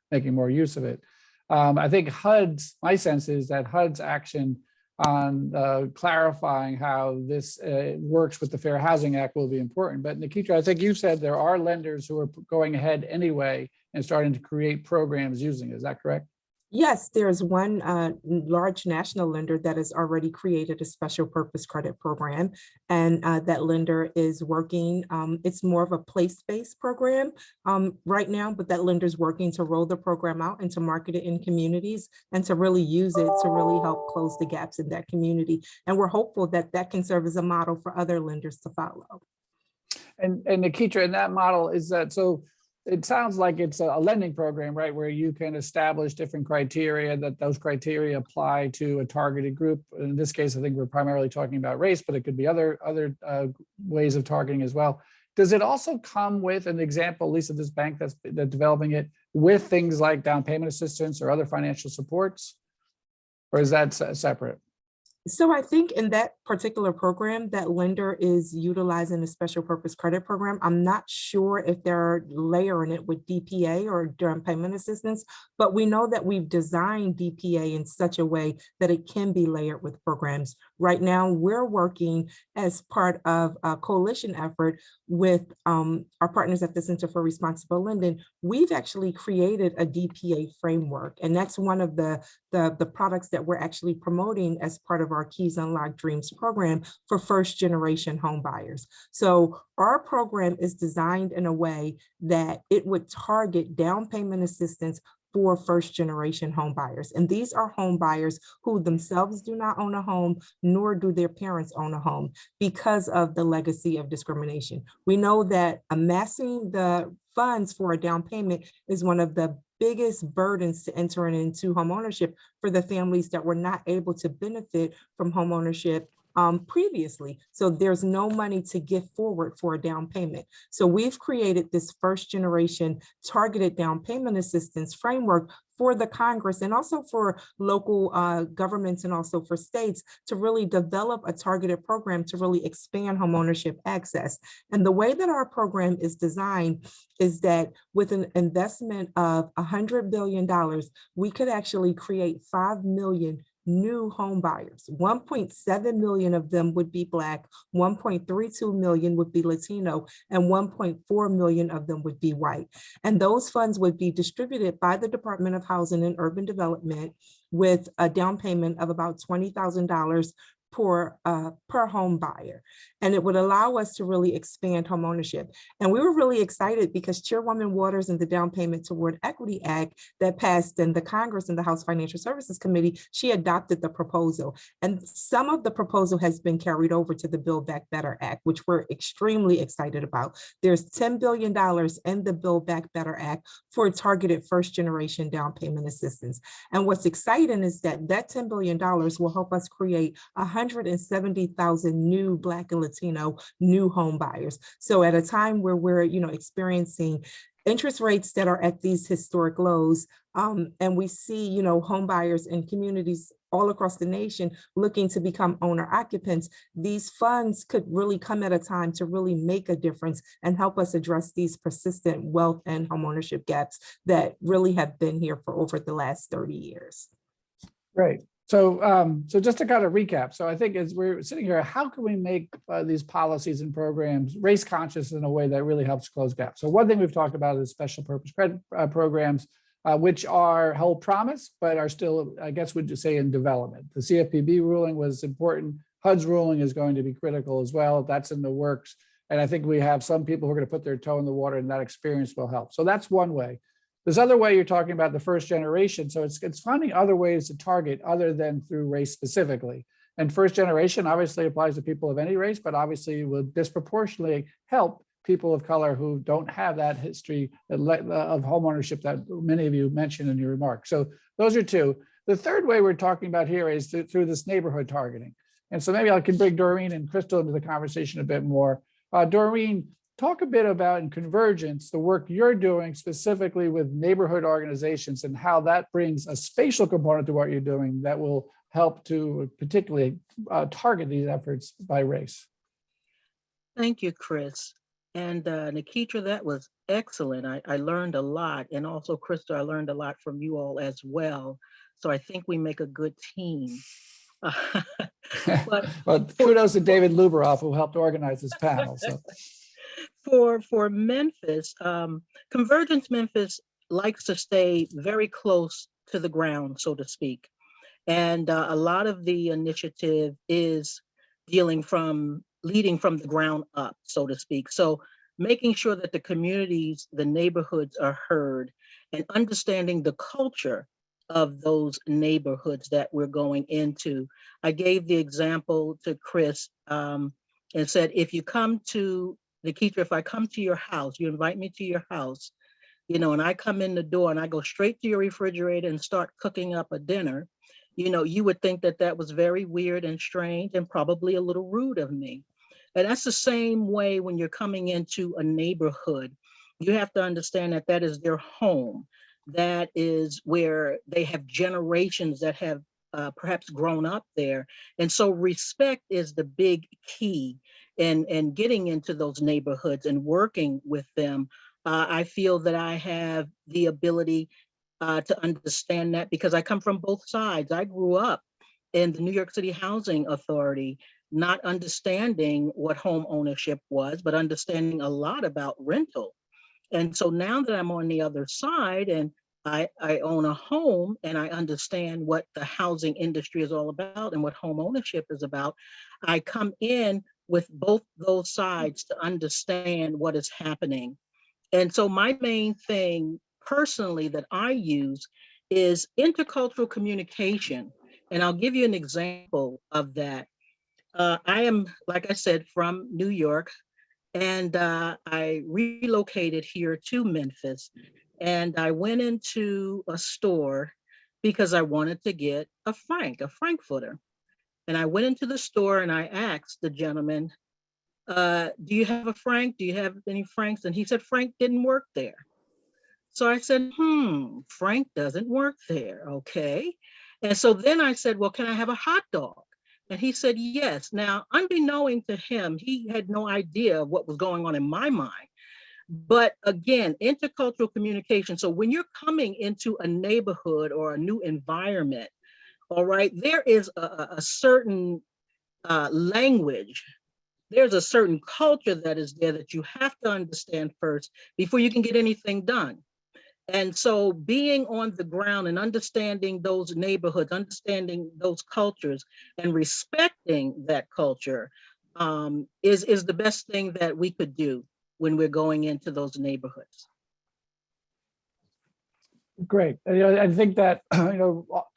making more use of it. I think HUD's, my sense is that HUD's action on clarifying how this works with the Fair Housing Act will be important. But Nikitra, I think you said there are lenders who are going ahead anyway and starting to create programs using it. Is that correct? Yes, there's one large national lender that has already created a special purpose credit program, and that lender is working. It's more of a place-based program right now, but that lender is working to roll the program out and to market it in communities and to really use it to really help close the gaps in that community. And we're hopeful that that can serve as a model for other lenders to follow. And Nikitra, in that model, is that so? It sounds like it's a lending program, right, where you can establish different criteria, that those criteria apply to a targeted group. In this case, I think we're primarily talking about race, but it could be other ways of targeting as well. Does it also come with an example, at least of this bank that's developing it, with things like down payment assistance or other financial supports? Or is that separate? So I think in that particular program, that lender is utilizing a special purpose credit program. I'm not sure if they're layering it with DPA or down payment assistance, but we know that we've designed DPA in such a way that it can be layered with programs. Right now, we're working as part of a coalition effort with our partners at the Center for Responsible Lending. We've actually created a DPA framework, and that's one of the products that we're actually promoting as part of our Keys Unlock Dreams program for first generation home buyers. So our program is designed in a way that it would target down payment assistance for first generation home buyers. And these are home buyers who themselves do not own a home, nor do their parents own a home, because of the legacy of discrimination. We know that amassing the funds for a down payment is one of the biggest burdens to entering into homeownership for the families that were not able to benefit from homeownership previously. So there's no money to give forward for a down payment. So we've created this first generation targeted down payment assistance framework for the Congress and also for local governments and also for states to really develop a targeted program to really expand homeownership access. And the way that our program is designed is that with an investment of $100 billion, we could actually create 5 million new home buyers. 1.7 million of them would be Black, 1.32 million would be Latino, and 1.4 million of them would be white. And those funds would be distributed by the Department of Housing and Urban Development with a down payment of about $20,000 per home buyer. And it would allow us to really expand homeownership. And we were really excited because Chairwoman Waters and the Down Payment Toward Equity Act that passed in the Congress and the House Financial Services Committee, she adopted the proposal. And some of the proposal has been carried over to the Build Back Better Act, which we're extremely excited about. There's $10 billion in the Build Back Better Act for targeted first generation down payment assistance. And what's exciting is that that $10 billion will help us create 170,000 new Black and Latino new home buyers. So at a time where we're, experiencing interest rates that are at these historic lows, and we see, home buyers in communities all across the nation looking to become owner occupants, these funds could really come at a time to really make a difference and help us address these persistent wealth and homeownership gaps that really have been here for over the last 30 years. Great. So, so just to kind of recap, so I think as we're sitting here, how can we make these policies and programs race conscious in a way that really helps close gaps? So one thing we've talked about is special purpose credit programs, which hold promise, but are still, I guess, would you say, in development. The CFPB ruling was important. HUD's ruling is going to be critical as well. That's in the works. And I think we have some people who are going to put their toe in the water, and that experience will help. So that's one way. This other way, you're talking about the first generation. So it's finding other ways to target other than through race specifically. And first generation obviously applies to people of any race, but obviously will disproportionately help people of color who don't have that history of homeownership that many of you mentioned in your remarks. So those are two. The third way we're talking about here is through this neighborhood targeting. And so maybe I can bring Doreen and Chrystal into the conversation a bit more. Doreen, talk a bit about in Convergence, the work you're doing specifically with neighborhood organizations and how that brings a spatial component to what you're doing that will help to particularly target these efforts by race. Thank you, Chris. And Nikitra, that was excellent. I learned a lot. And also, Chrystal, I learned a lot from you all as well. So I think we make a good team. But well, kudos to David Luberoff, who helped organize this panel. So. For Memphis, Convergence Memphis likes to stay very close to the ground, so to speak. And a lot of the initiative is leading from the ground up, so to speak. So making sure that the communities, the neighborhoods are heard and understanding the culture of those neighborhoods that we're going into. I gave the example to Chris and said, if you come to Nikitra, if I come to your house, you invite me to your house, and I come in the door and I go straight to your refrigerator and start cooking up a dinner, you would think that that was very weird and strange and probably a little rude of me. And that's the same way when you're coming into a neighborhood. You have to understand that that is their home. That is where they have generations that have perhaps grown up there. And so respect is the big key in getting into those neighborhoods and working with them. I feel that I have the ability to understand that because I come from both sides. I grew up in the New York City Housing Authority, not understanding what home ownership was, but understanding a lot about rental. And so now that I'm on the other side and I own a home and I understand what the housing industry is all about and what home ownership is about, I come in with both those sides to understand what is happening. And so my main thing personally that I use is intercultural communication. And I'll give you an example of that. I am, like I said, from New York, and I relocated here to Memphis. And I went into a store because I wanted to get a frankfurter. And I went into the store and I asked the gentleman, do you have a Frank? Do you have any Franks? And he said, Frank didn't work there. So I said, Frank doesn't work there. Okay. And so then I said, well, can I have a hot dog? And he said, yes. Now, unbeknown to him, he had no idea what was going on in my mind. But again, intercultural communication. So when you're coming into a neighborhood or a new environment, all right, there is a certain language. There's a certain culture that is there that you have to understand first before you can get anything done. And so being on the ground and understanding those neighborhoods, understanding those cultures and respecting that culture is the best thing that we could do when we're going into those neighborhoods. Great. I think that,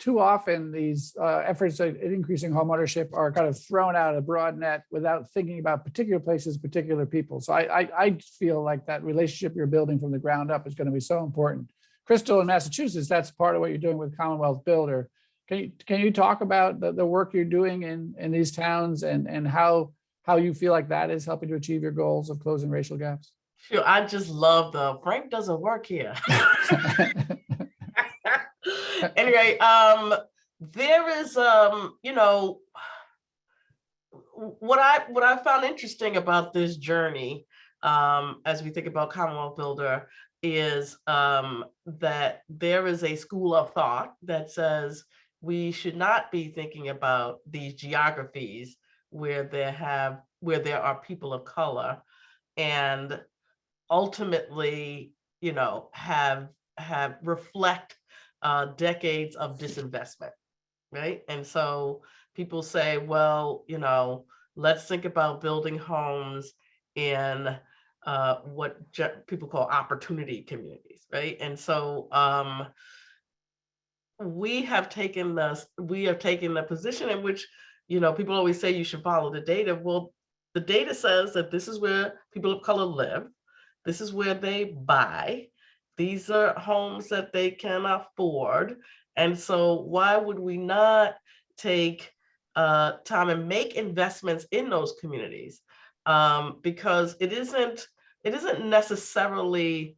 too often these efforts at increasing homeownership are kind of thrown out a broad net without thinking about particular places, particular people. So I feel like that relationship you're building from the ground up is going to be so important. Chrystal, in Massachusetts, that's part of what you're doing with CommonWealth Builder. Can you talk about the work you're doing in these towns and how you feel like that is helping to achieve your goals of closing racial gaps? Sure, I just love the Frank doesn't work here. Anyway, there is, what I found interesting about this journey, as we think about CommonWealth Builder, is that there is a school of thought that says we should not be thinking about these geographies where there are people of color and ultimately, have reflect decades of disinvestment, right? And so people say, well, let's think about building homes in what people call opportunity communities, right? And so we have taken the position in which, people always say you should follow the data. Well, the data says that this is where people of color live. This is where they buy. These are homes that they can afford. And so why would we not take time and make investments in those communities? Because it isn't necessarily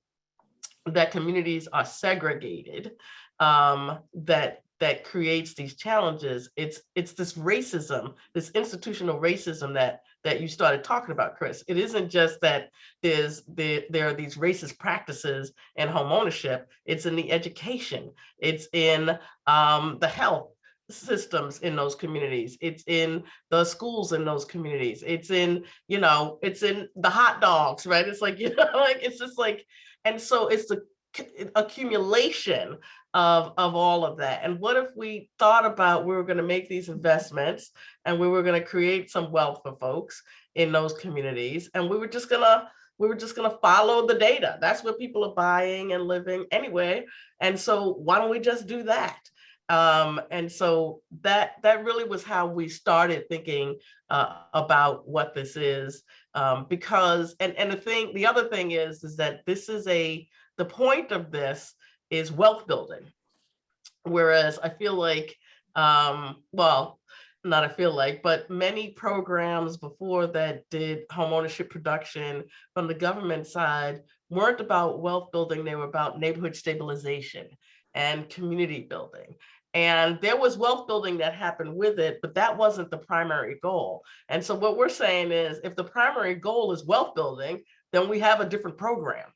that communities are segregated that creates these challenges. It's this racism, this institutional racism that you started talking about, Chris. It isn't just that there are these racist practices in homeownership. It's in the education. It's in the health systems in those communities. It's in the schools in those communities. It's in, it's in the hot dogs, right? It's like, it's just like, and so it's the accumulation of all of that. And what if we thought about we were going to make these investments and we were going to create some wealth for folks in those communities, and we were just gonna follow the data. That's where people are buying and living anyway. And so why don't we just do that? And so that really was how we started thinking about what this is, because the other thing is that this is the point of this is wealth building. Whereas I feel like, but many programs before that did homeownership production from the government side weren't about wealth building. They were about neighborhood stabilization and community building. And there was wealth building that happened with it, but that wasn't the primary goal. And so what we're saying is, if the primary goal is wealth building, then we have a different program.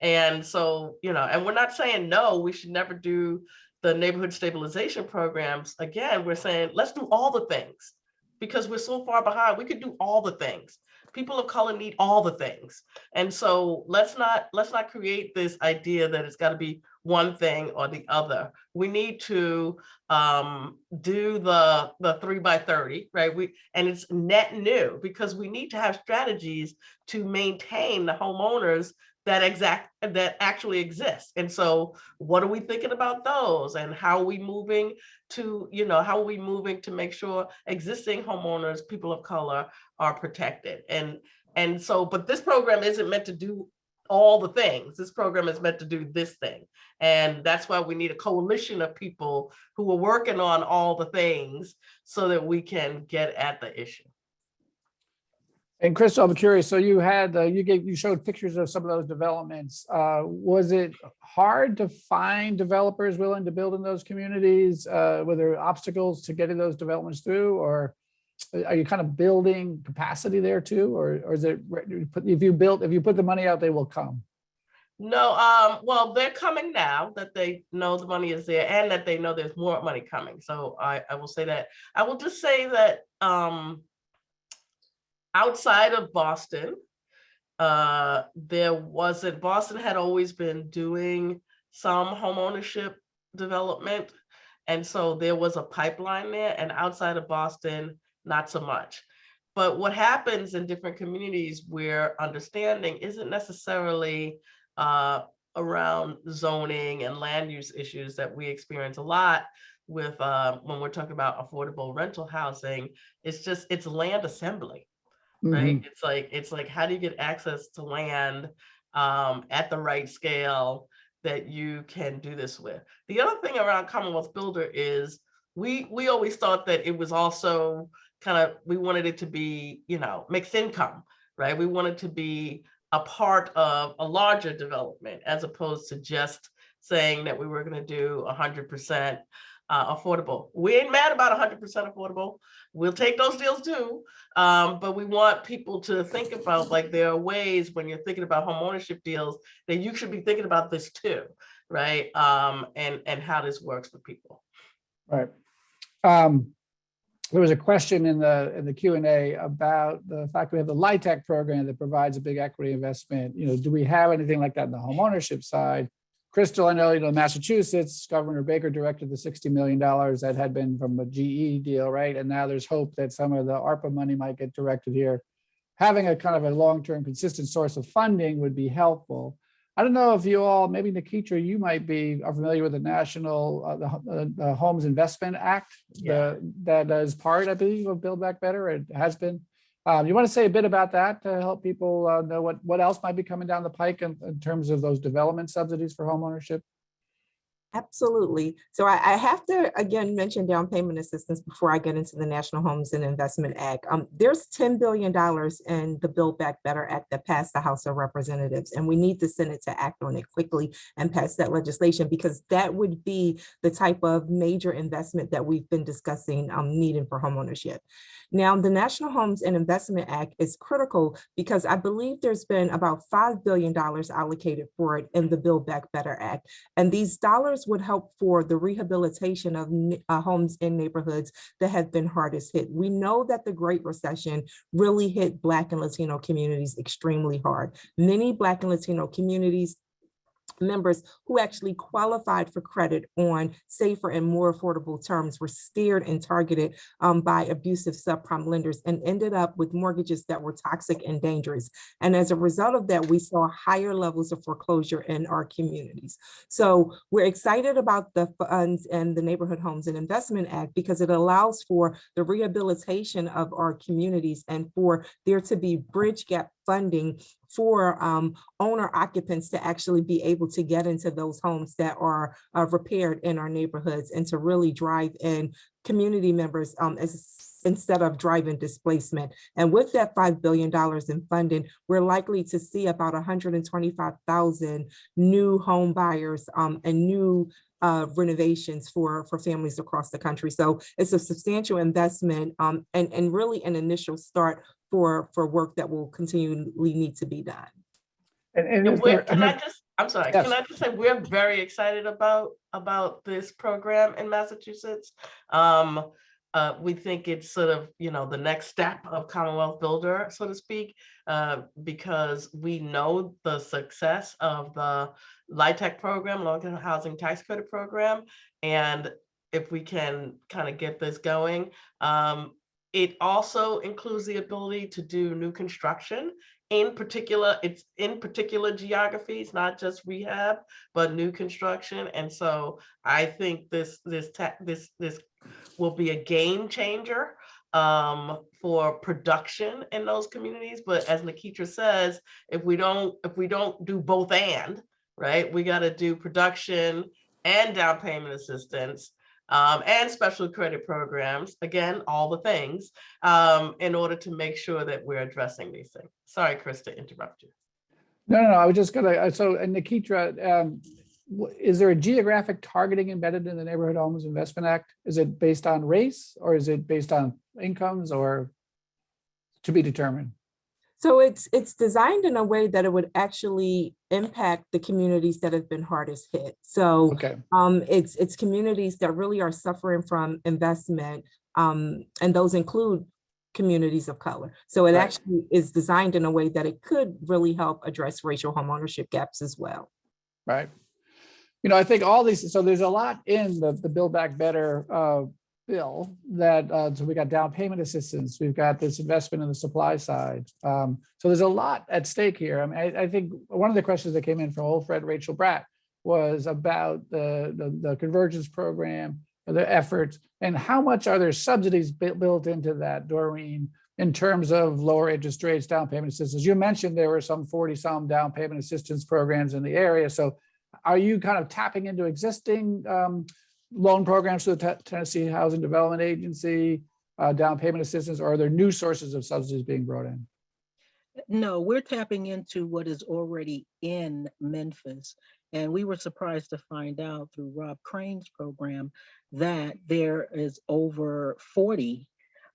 And so, and we're not saying, no, we should never do the neighborhood stabilization programs. Again, we're saying, let's do all the things because we're so far behind. We could do all the things. People of color need all the things. And so let's not create this idea that it's got to be one thing or the other. We need to do the 3x30, right? And it's net new because we need to have strategies to maintain the homeowners that actually exist. And so what are we thinking about those, and how are we moving to make sure existing homeowners, people of color, are protected? And so, but this program isn't meant to do all the things. This program is meant to do this thing. And that's why we need a coalition of people who are working on all the things so that we can get at the issue. And Chrystal, I'm curious, so you had, you showed pictures of some of those developments. Was it hard to find developers willing to build in those communities? Were there obstacles to getting those developments through, or are you kind of building capacity there too? Or is it, if you put the money out, they will come? No, well, they're coming now that they know the money is there and that they know there's more money coming. So I will say that. I will just say that outside of Boston, Boston had always been doing some homeownership development. And so there was a pipeline there, and outside of Boston, not so much. But what happens in different communities where understanding isn't necessarily around zoning and land use issues that we experience a lot with when we're talking about affordable rental housing, it's land assembly. Right? It's like, how do you get access to land at the right scale that you can do this with? The other thing around Commonwealth Builder is we always thought that it was also kind of, we wanted it to be, mixed income, right? We wanted to be a part of a larger development as opposed to just saying that we were going to do 100% affordable. We ain't mad about 100% affordable. We'll take those deals too. But we want people to think about, like, there are ways when you're thinking about home ownership deals that you should be thinking about this too, right? And how this works for people. Right. There was a question in the Q&A about the fact we have the LIHTC program that provides a big equity investment. Do we have anything like that in the home ownership side? Chrystal, I know, Massachusetts, Governor Baker directed the $60 million that had been from a GE deal, right? And now there's hope that some of the ARPA money might get directed here. Having a kind of a long-term consistent source of funding would be helpful. I don't know if you all, maybe Nikitra, you might are familiar with the National the Homes Investment Act. Yeah. That is part, I believe, of Build Back Better. It has been. You want to say a bit about that to help people know what else might be coming down the pike in terms of those development subsidies for homeownership? Absolutely. So I have to, again, mention down payment assistance before I get into the National Homes and Investment Act. There's $10 billion in the Build Back Better Act that passed the House of Representatives, and we need the Senate to act on it quickly and pass that legislation, because that would be the type of major investment that we've been discussing needing for homeownership. Now, the National Homes and Investment Act is critical because I believe there's been about $5 billion allocated for it in the Build Back Better Act. And these dollars would help for the rehabilitation of homes in neighborhoods that have been hardest hit. We know that the Great Recession really hit Black and Latino communities extremely hard. Many Black and Latino communities members who actually qualified for credit on safer and more affordable terms were steered and targeted by abusive subprime lenders and ended up with mortgages that were toxic and dangerous. And as a result of that, we saw higher levels of foreclosure in our communities. So we're excited about the funds and the Neighborhood Homes and Investment Act because it allows for the rehabilitation of our communities and for there to be bridge gap funding for owner occupants to actually be able to get into those homes that are repaired in our neighborhoods and to really drive in community members instead of driving displacement. And with that $5 billion in funding, we're likely to see about 125,000 new home buyers and new renovations for families across the country. So it's a substantial investment and really an initial start for work that will continually need to be done. I'm sorry, yes. Can I just say we're very excited about this program in Massachusetts. We think it's sort of, the next step of Commonwealth Builder, so to speak, because we know the success of the LIHTC program, Low-Income Housing Tax Credit Program. And if we can kind of get this going, it also includes the ability to do new construction. It's in particular geographies, not just rehab, but new construction. And so I think this will be a game changer for production in those communities. But as Nikitra says, if we don't do both and, right, we got to do production and down payment assistance and special credit programs, again, all the things, in order to make sure that we're addressing these things. Sorry, Chris, to interrupt you. No, I was just gonna, so, and Nikitra, is there a geographic targeting embedded in the Neighborhood Homes Investment Act? Is it based on race, or is it based on incomes, or to be determined? So it's designed in a way that it would actually impact the communities that have been hardest hit. So Okay, it's communities that really are suffering from investment, and those include communities of color. So it Right. actually is designed in a way that it could really help address racial homeownership gaps as well. right. You know, I think all these, so there's a lot in the Build Back Better bill that, so we got down payment assistance, we've got this investment in the supply side. So there's a lot at stake here. I mean, I think one of the questions that came in from old friend Rachel Bratt was about the Convergence program, the efforts, and how much are there subsidies built into that, Doreen, in terms of lower interest rates, down payment assistance? You mentioned there were some 40-some down payment assistance programs in the area. So are you kind of tapping into existing loan programs through the Tennessee Housing Development Agency, down payment assistance, or are there new sources of subsidies being brought in? No, we're tapping into what is already in Memphis. And we were surprised to find out through Rob Crane's program that there is over 40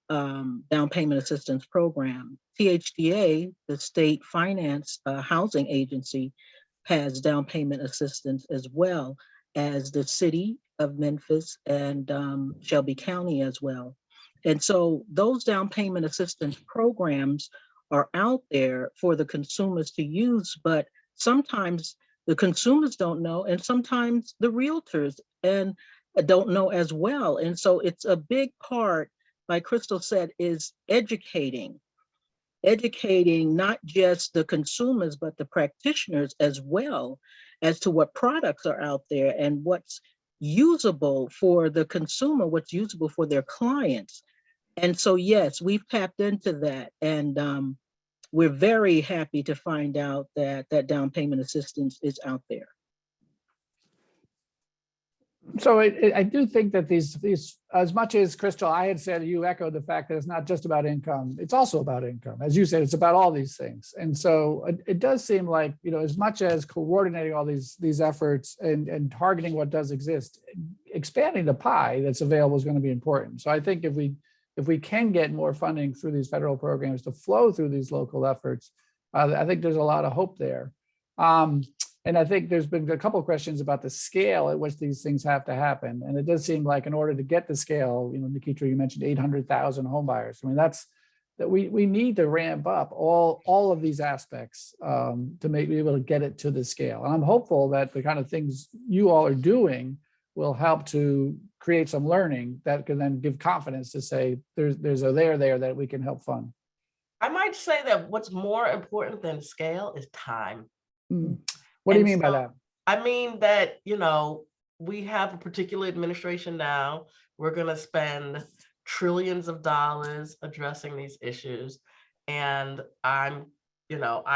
down payment assistance program. THDA, the state finance housing agency, has down payment assistance as well as the city of Memphis and Shelby County as well. And so those down payment assistance programs are out there for the consumers to use, but sometimes the consumers don't know, and sometimes the realtors and don't know as well. And so it's a big part, like Chrystal said, is educating not just the consumers, but the practitioners as well as to what products are out there and what's usable for the consumer, what's usable for their clients. And so, yes, we've tapped into that. And we're very happy to find out that that down payment assistance is out there. So I do think that these, as much as Chrystal, I had said, you echoed the fact that it's not just about income, it's also about income. As you said, it's about all these things. And so it does seem like, you know, as much as coordinating all these efforts and targeting what does exist, expanding the pie that's available is going to be important. So I think if we can get more funding through these federal programs to flow through these local efforts, I think there's a lot of hope there. And I think there's been a couple of questions about the scale at which these things have to happen. And it does seem like in order to get the scale, you know, Nikitra, you mentioned 800,000 home buyers. I mean, that we need to ramp up all of these aspects to be able to get it to the scale. And I'm hopeful that the kind of things you all are doing will help to create some learning that can then give confidence to say there's a there that we can help fund. I might say that what's more important than scale is time. What do you And mean by so, that? I mean that, you know, we have a particular administration now. We're going to spend trillions of dollars addressing these issues. And I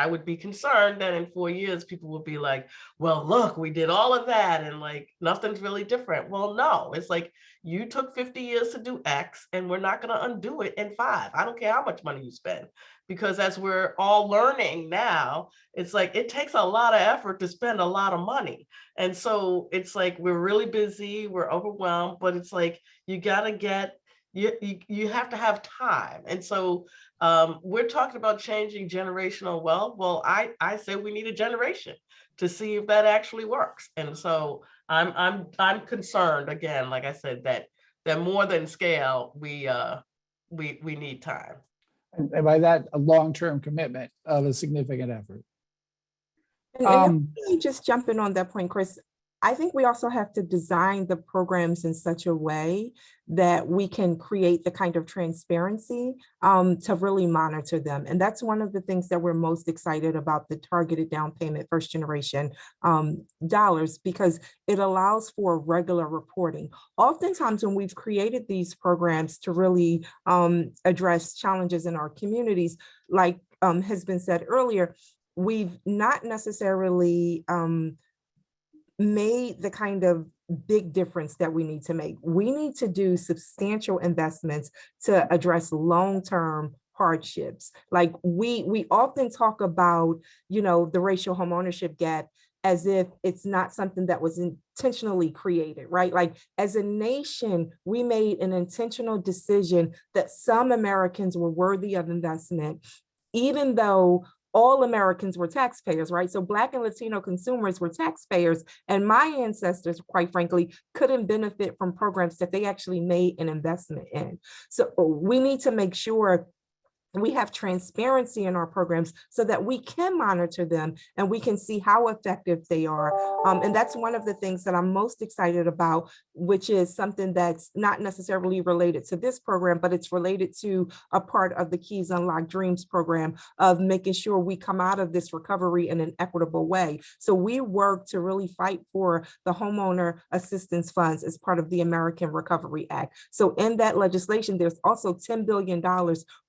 would be concerned that in 4 years, people will be like, well, look, we did all of that and like nothing's really different. Well, no, it's like you took 50 years to do X and we're not going to undo it in 5. I don't care how much money you spend, because as we're all learning now, it's like it takes a lot of effort to spend a lot of money. And so it's like we're really busy, we're overwhelmed, but it's like you got to get you have to have time. And so we're talking about changing generational wealth. Well, I say we need a generation to see if that actually works. And so I'm concerned again, like I said, that more than scale, we need time. And by that, a long-term commitment of a significant effort. And really just jumping on that point, Chris, I think we also have to design the programs in such a way that we can create the kind of transparency to really monitor them. And that's one of the things that we're most excited about, the targeted down payment first generation dollars, because it allows for regular reporting. Oftentimes when we've created these programs to really address challenges in our communities, like has been said earlier, we've not necessarily made the kind of big difference that we need to make. We need to do substantial investments to address long-term hardships. Like we often talk about, the racial homeownership gap as if it's not something that was intentionally created, right? Like as a nation, we made an intentional decision that some Americans were worthy of investment, even though all Americans were taxpayers, right? So Black and Latino consumers were taxpayers, and my ancestors, quite frankly, couldn't benefit from programs that they actually made an investment in. So we need to make sure we have transparency in our programs so that we can monitor them and we can see how effective they are. And that's one of the things that I'm most excited about, which is something that's not necessarily related to this program, but it's related to a part of the Keys Unlock Dreams program of making sure we come out of this recovery in an equitable way. So we work to really fight for the homeowner assistance funds as part of the American Recovery Act. So in that legislation, there's also $10 billion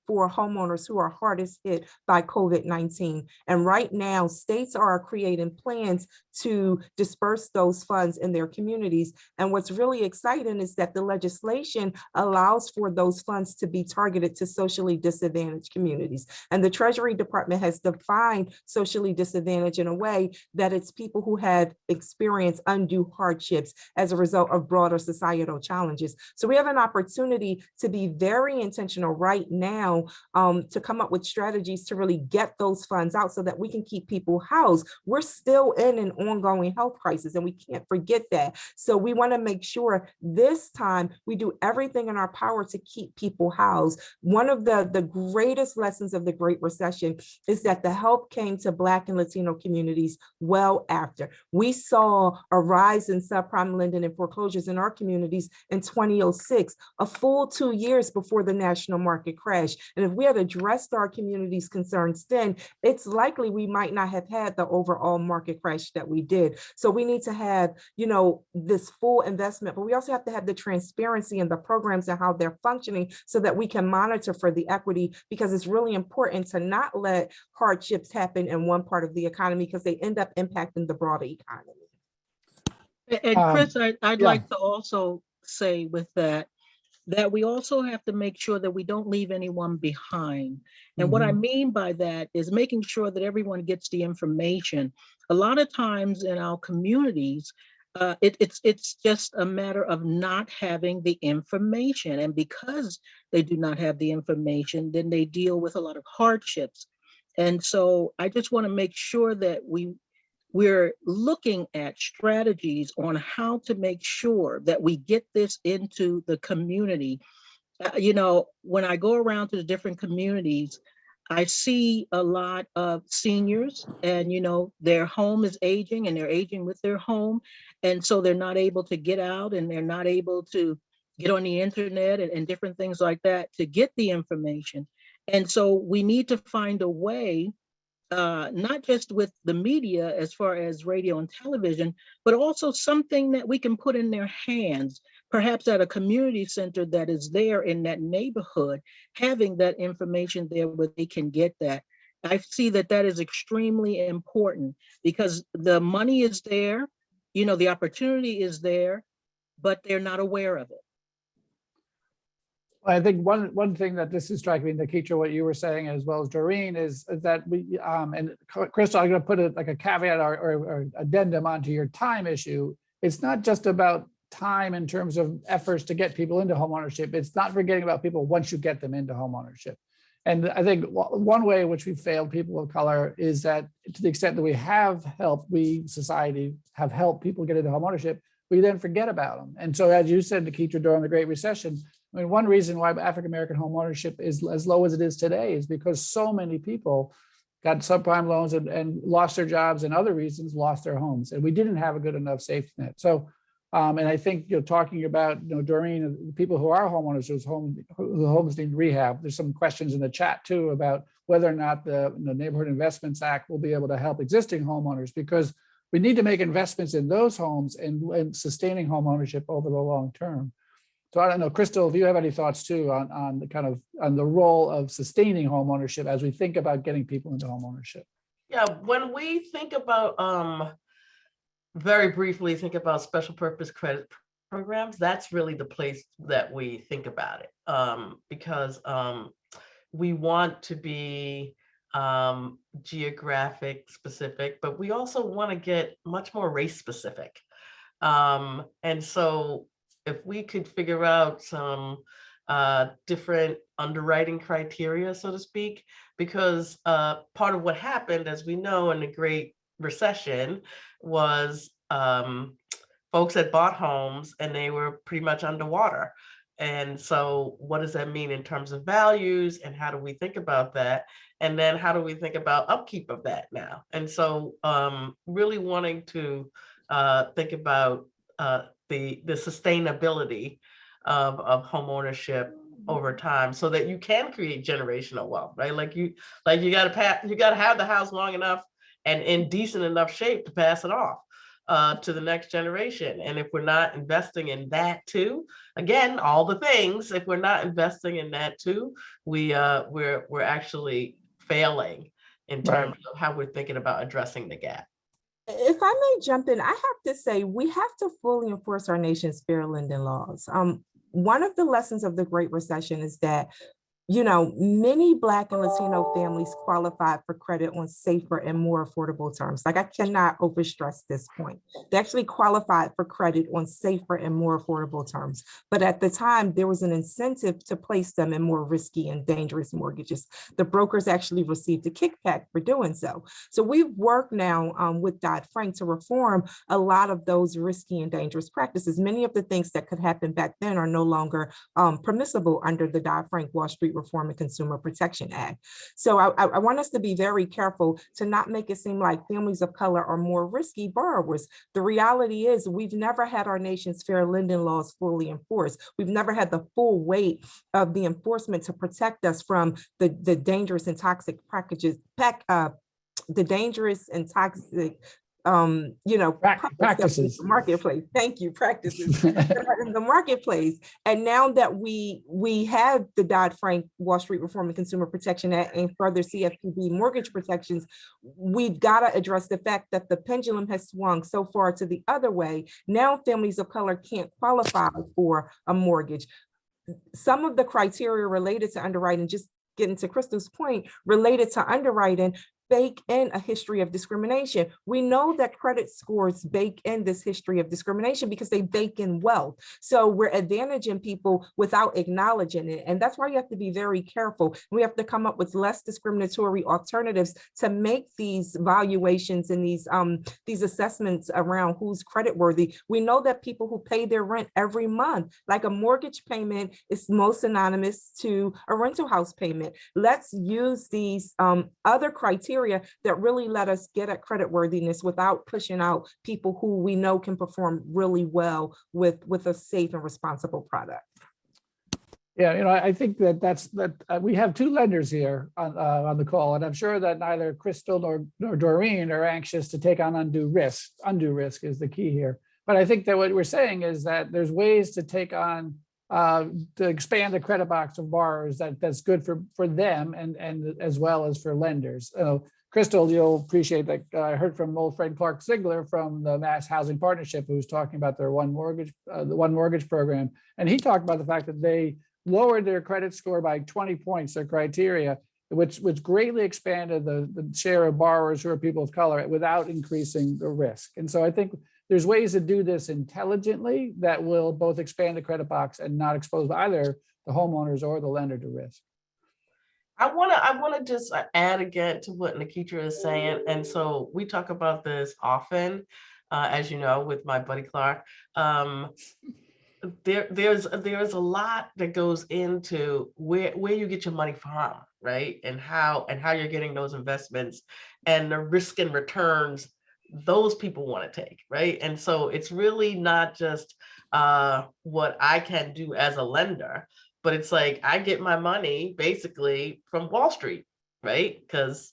for homeowners who are hardest hit by COVID-19. And right now, states are creating plans to disperse those funds in their communities. And what's really exciting is that the legislation allows for those funds to be targeted to socially disadvantaged communities. And the Treasury Department has defined socially disadvantaged in a way that it's people who have experienced undue hardships as a result of broader societal challenges. So we have an opportunity to be very intentional right now to come up with strategies to really get those funds out so that we can keep people housed. We're still in an ongoing health crisis, and we can't forget that. So we want to make sure this time we do everything in our power to keep people housed. One of the greatest lessons of the Great Recession is that the help came to Black and Latino communities well after. We saw a rise in subprime lending and foreclosures in our communities in 2006, a full 2 years before the national market crash. And if we had addressed our community's concerns then, it's likely we might not have had the overall market crash that we did. So we need to have, this full investment, but we also have to have the transparency in the programs and how they're functioning so that we can monitor for the equity, because it's really important to not let hardships happen in one part of the economy because they end up impacting the broader economy. And Chris, I'd like to also say with that we also have to make sure that we don't leave anyone behind. And what I mean by that is making sure that everyone gets the information. A lot of times in our communities, it's just a matter of not having the information. And because they do not have the information, then they deal with a lot of hardships. And so I just want to make sure that we're looking at strategies on how to make sure that we get this into the community. When I go around to the different communities, I see a lot of seniors and, their home is aging and they're aging with their home. And so they're not able to get out and they're not able to get on the internet and different things like that to get the information. And so we need to find a way, not just with the media as far as radio and television, but also something that we can put in their hands, perhaps at a community center that is there in that neighborhood, having that information there where they can get that. I see that is extremely important because the money is there, the opportunity is there, but they're not aware of it. I think one thing that this is striking me, Nikitra, what you were saying, as well as Doreen, is that we, and Chrystal, I'm going to put a caveat or addendum onto your time issue. It's not just about time in terms of efforts to get people into homeownership. It's not forgetting about people once you get them into homeownership. And I think one way in which we failed people of color is that to the extent that we have helped, we, society, have helped people get into homeownership, we then forget about them. And so as you said, Nikitra, during the Great Recession, I mean, one reason why African-American homeownership is as low as it is today is because so many people got subprime loans and lost their jobs and other reasons, lost their homes. And we didn't have a good enough safety net. So, and I think, talking about, Doreen, the people who are homeowners whose homes need rehab, there's some questions in the chat too about whether or not the Neighborhood Investments Act will be able to help existing homeowners, because we need to make investments in those homes and sustaining home ownership over the long term. So I don't know, Chrystal, if you have any thoughts too on the kind of on the role of sustaining home ownership as we think about getting people into home ownership. Yeah, when we think about very briefly think about special purpose credit programs, that's really the place that we think about it, because we want to be geographic specific, but we also want to get much more race specific. And so if we could figure out some different underwriting criteria, so to speak, because part of what happened, as we know, in the Great Recession was folks that bought homes and they were pretty much underwater. And so what does that mean in terms of values, and how do we think about that? And then how do we think about upkeep of that now? And so really wanting to think about the sustainability of home ownership over time, so that you can create generational wealth, right? Like you gotta have the house long enough and in decent enough shape to pass it off to the next generation. And if we're not investing in that too, again, all the things, if we're not investing in that too, we're actually failing in terms of how we're thinking about addressing the gap. If I may jump in, I have to say we have to fully enforce our nation's fair lending laws. One of the lessons of the Great Recession is that many Black and Latino families qualified for credit on safer and more affordable terms. Like, I cannot overstress this point. They actually qualified for credit on safer and more affordable terms. But at the time, there was an incentive to place them in more risky and dangerous mortgages. The brokers actually received a kickback for doing so. So we've worked now with Dodd-Frank to reform a lot of those risky and dangerous practices. Many of the things that could happen back then are no longer permissible under the Dodd-Frank Wall Street Reform and Consumer Protection Act. So I want us to be very careful to not make it seem like families of color are more risky borrowers. The reality is we've never had our nation's fair lending laws fully enforced. We've never had the full weight of the enforcement to protect us from the dangerous and toxic practices, the dangerous and toxic practices marketplace. Thank you, practices in the marketplace. And now that we have the Dodd-Frank Wall Street Reform and Consumer Protection Act and further CFPB mortgage protections, we've got to address the fact that the pendulum has swung so far to the other way. Now families of color can't qualify for a mortgage. Some of the criteria related to underwriting, just getting to Chrystal's point, related to underwriting, bake in a history of discrimination. We know that credit scores bake in this history of discrimination because they bake in wealth. So we're advantaging people without acknowledging it. And that's why you have to be very careful. We have to come up with less discriminatory alternatives to make these valuations and these assessments around who's creditworthy. We know that people who pay their rent every month, like a mortgage payment, is most synonymous to a rental house payment. Let's use these other criteria that really let us get at creditworthiness without pushing out people who we know can perform really well with a safe and responsible product. Yeah, I think that we have two lenders here on the call, and I'm sure that neither Chrystal nor Doreen are anxious to take on undue risk. Undue risk is the key here. But I think that what we're saying is that there's ways to take on to expand the credit box of borrowers that's good for them and as well as for lenders. Chrystal, you'll appreciate that I heard from old friend Clark Ziegler from the MassHousing Partnership, who was talking about their the one mortgage program, and he talked about the fact that they lowered their credit score by 20 points, their criteria, which greatly expanded the share of borrowers who are people of color without increasing the risk. And so I think there's ways to do this intelligently that will both expand the credit box and not expose either the homeowners or the lender to risk. I want to just add again to what Nikitra is saying. And so we talk about this often, as you know, with my buddy Clark. there's a lot that goes into where you get your money from, right? And how you're getting those investments and the risk and returns those people want to take, right? And so it's really not just what I can do as a lender, but it's like I get my money basically from Wall Street, right?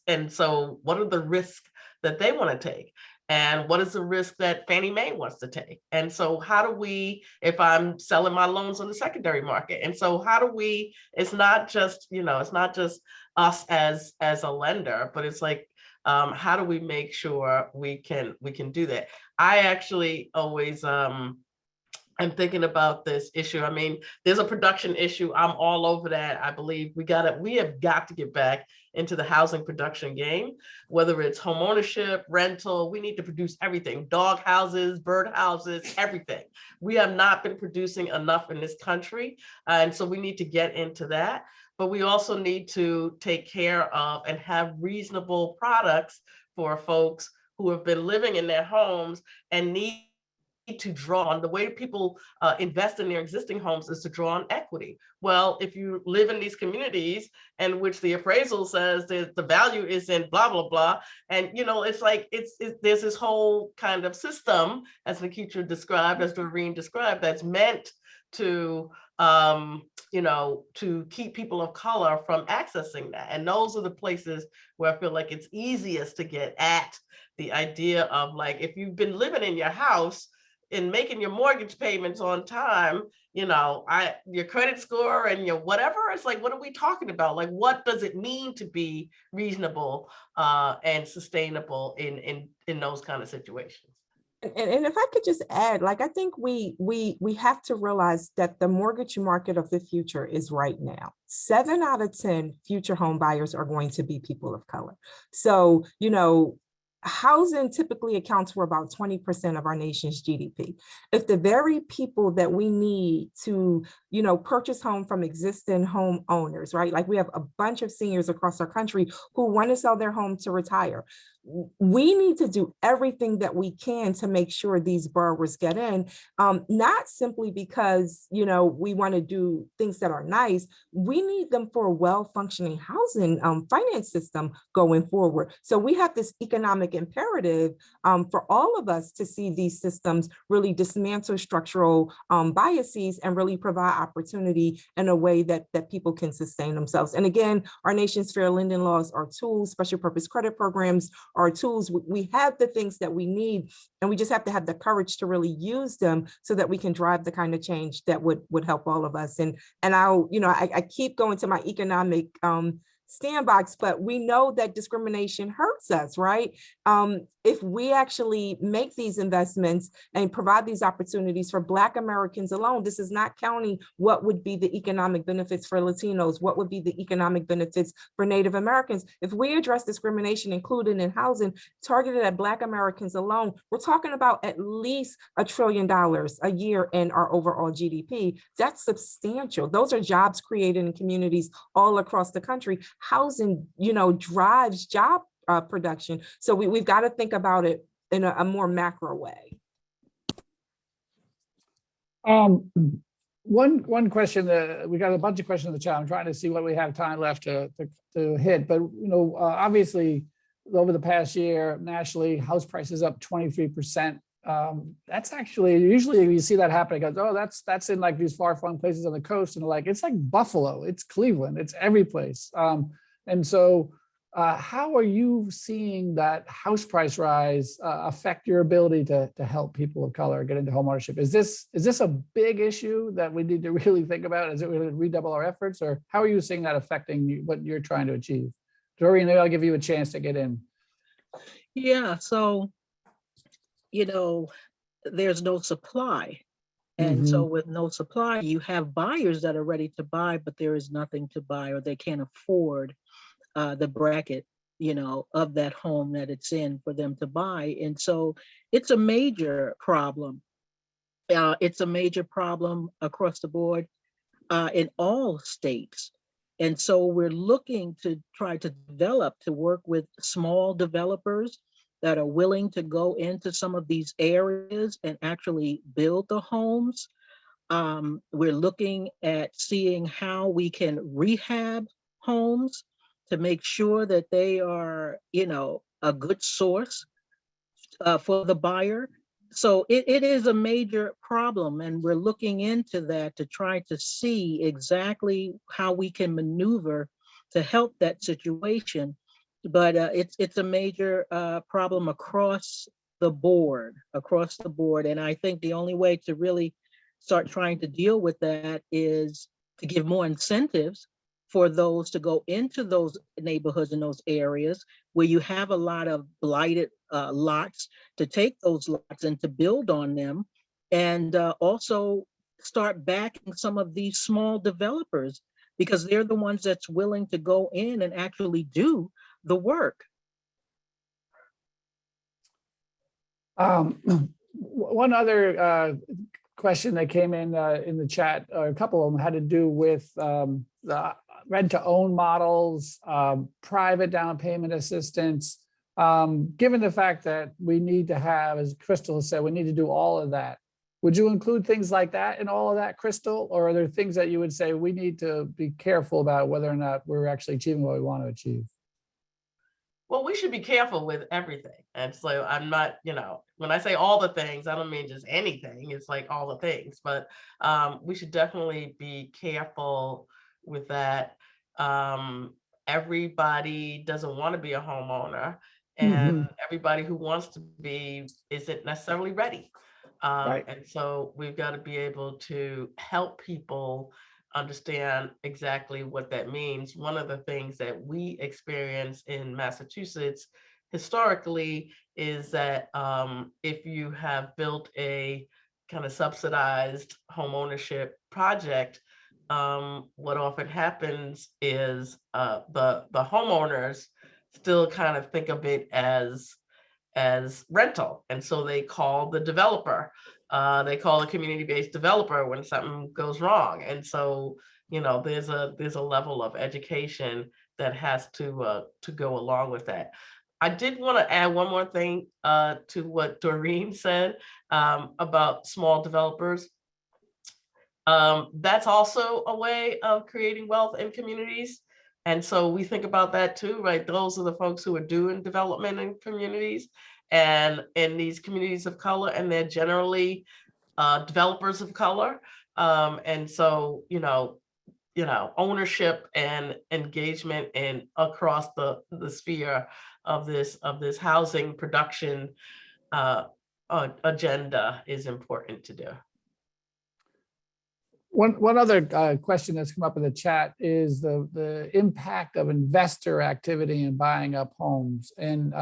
And so what are the risks that they want to take? And what is the risk that Fannie Mae wants to take? And so how do we, if I'm selling my loans on the secondary market? And so how do we, it's not just, it's not just us as a lender, but it's like, how do we make sure we can do that? I actually always, I'm thinking about this issue. I mean, there's a production issue. I'm all over that. I believe we have got to get back into the housing production game, whether it's home ownership, rental, we need to produce everything, dog houses, bird houses, everything. We have not been producing enough in this country. And so we need to get into that. But we also need to take care of and have reasonable products for folks who have been living in their homes and need to draw on. The way people invest in their existing homes is to draw on equity. Well, if you live in these communities in which the appraisal says that the value is in blah, blah, blah, and it's like there's this whole kind of system, as Nikitra described, as Doreen described, that's meant to to keep people of color from accessing that. And those are the places where I feel like it's easiest to get at the idea of, like, if you've been living in your house and making your mortgage payments on time, your credit score and your whatever, it's like, what are we talking about? Like, what does it mean to be reasonable and sustainable in those kind of situations? And if I could just add, like, I think we have to realize that the mortgage market of the future is right now. 7 out of 10 future home buyers are going to be people of color. So, housing typically accounts for about 20% of our nation's GDP. If the very people that we need to, purchase home from existing home owners, right? Like, we have a bunch of seniors across our country who want to sell their home to retire. We need to do everything that we can to make sure these borrowers get in, not simply because, we want to do things that are nice. We need them for a well-functioning housing finance system going forward. So we have this economic imperative for all of us to see these systems really dismantle structural biases and really provide opportunity in a way that people can sustain themselves. And again, our nation's fair lending laws are tools, special purpose credit programs are tools. We have the things that we need, and we just have to have the courage to really use them so that we can drive the kind of change that would help all of us. And I keep going to my economic sandbox, but we know that discrimination hurts us, right? If we actually make these investments and provide these opportunities for Black Americans alone, this is not counting what would be the economic benefits for Latinos, what would be the economic benefits for Native Americans. If we address discrimination included in housing targeted at Black Americans alone, we're talking about at least $1 trillion a year in our overall GDP. That's substantial. Those are jobs created in communities all across the country. Housing, drives job production. So we've got to think about it in a more macro way. One question that we got a bunch of questions in the chat. I'm trying to see what we have time left to hit, but obviously over the past year nationally, house prices up 23%. That's actually, usually you see that happen, it goes, oh, that's in like these far-flung places on the coast, and like it's like Buffalo, it's Cleveland, it's every place. And so how are you seeing that house price rise affect your ability to help people of color get into homeownership? Is this a big issue that we need to really think about? Is it really redouble our efforts, or how are you seeing that affecting what you're trying to achieve? Doreen, maybe I'll give you a chance to get in. Yeah, so, there's no supply. And so with no supply, you have buyers that are ready to buy, but there is nothing to buy, or they can't afford the bracket, of that home that it's in for them to buy. And so it's a major problem. It's a major problem across the board in all states. And so we're looking to try to work with small developers that are willing to go into some of these areas and actually build the homes. We're looking at seeing how we can rehab homes to make sure that they are, a good source for the buyer. So it is a major problem, and we're looking into that to try to see exactly how we can maneuver to help that situation. But it's a major problem across the board, And I think the only way to really start trying to deal with that is to give more incentives for those to go into those neighborhoods and those areas where you have a lot of blighted lots, to take those lots and to build on them, and also start backing some of these small developers, because they're the ones that's willing to go in and actually do the work. One other question that came in the chat, a couple of them had to do with the rent-to-own models, private down payment assistance. Given the fact that we need to have, as Chrystal has said, we need to do all of that. Would you include things like that in all of that, Chrystal? Or are there things that you would say we need to be careful about whether or not we're actually achieving what we want to achieve? Well, we should be careful with everything. And so I'm not, when I say all the things, I don't mean just anything. It's like all the things, but we should definitely be careful with that. Everybody doesn't want to be a homeowner, and everybody who wants to be isn't necessarily ready. Right. And so we've got to be able to help people understand exactly what that means. One of the things that we experience in Massachusetts historically is that if you have built a kind of subsidized homeownership project, what often happens is the homeowners still kind of think of it as rental. And so they call the developer, they call a community-based developer when something goes wrong. And so, there's a level of education that has to go along with that. I did want to add one more thing to what Doreen said about small developers. That's also a way of creating wealth in communities. And so we think about that too, right? Those are the folks who are doing development in communities and in these communities of color, and they're generally developers of color. And so, ownership and engagement and across the sphere of this housing production agenda is important to do. One other question that's come up in the chat is the impact of investor activity in buying up homes. And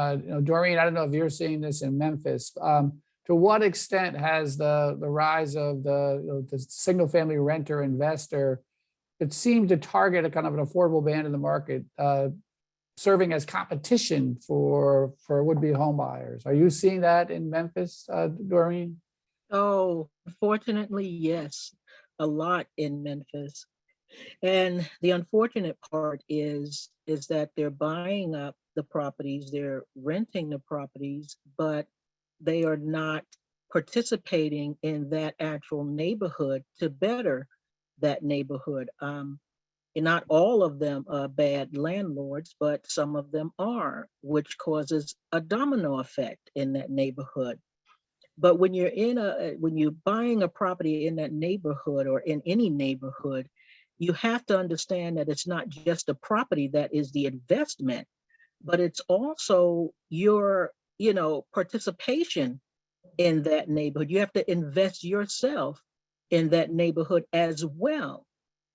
Doreen, I don't know if you're seeing this in Memphis. To what extent has the rise of the single family renter investor, it seemed to target a kind of an affordable band in the market, serving as competition for would-be home buyers? Are you seeing that in Memphis, Doreen? Oh, unfortunately, yes. A lot in Memphis. And the unfortunate part is that they're buying up the properties, they're renting the properties, but they are not participating in that actual neighborhood to better that neighborhood. Not all of them are bad landlords, but some of them are, which causes a domino effect in that neighborhood. But when you're buying a property in that neighborhood or in any neighborhood, you have to understand that it's not just a property that is the investment, but it's also your, participation in that neighborhood. You have to invest yourself in that neighborhood as well.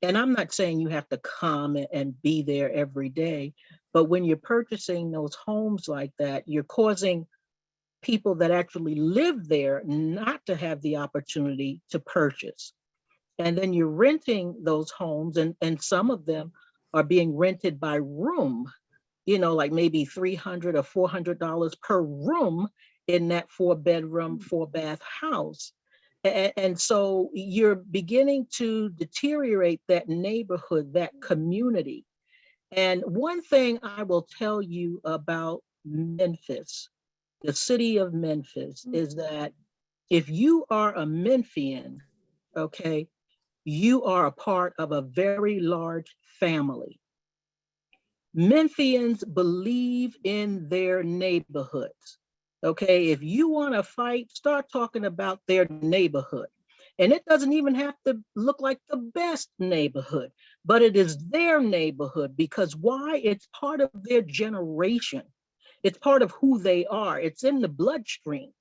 And I'm not saying you have to come and be there every day, but when you're purchasing those homes like that, you're causing people that actually live there not to have the opportunity to purchase. And then you're renting those homes, and some of them are being rented by room, like maybe $300 or $400 per room in that 4-bedroom, 4-bath house. And so you're beginning to deteriorate that neighborhood, that community. And one thing I will tell you about Memphis, the city of Memphis, is that if you are a Memphian, okay, you are a part of a very large family. Memphians believe in their neighborhoods. Okay, if you want to fight, start talking about their neighborhood. And it doesn't even have to look like the best neighborhood, but it is their neighborhood because why? It's part of their generation. It's part of who they are. It's in the bloodstream.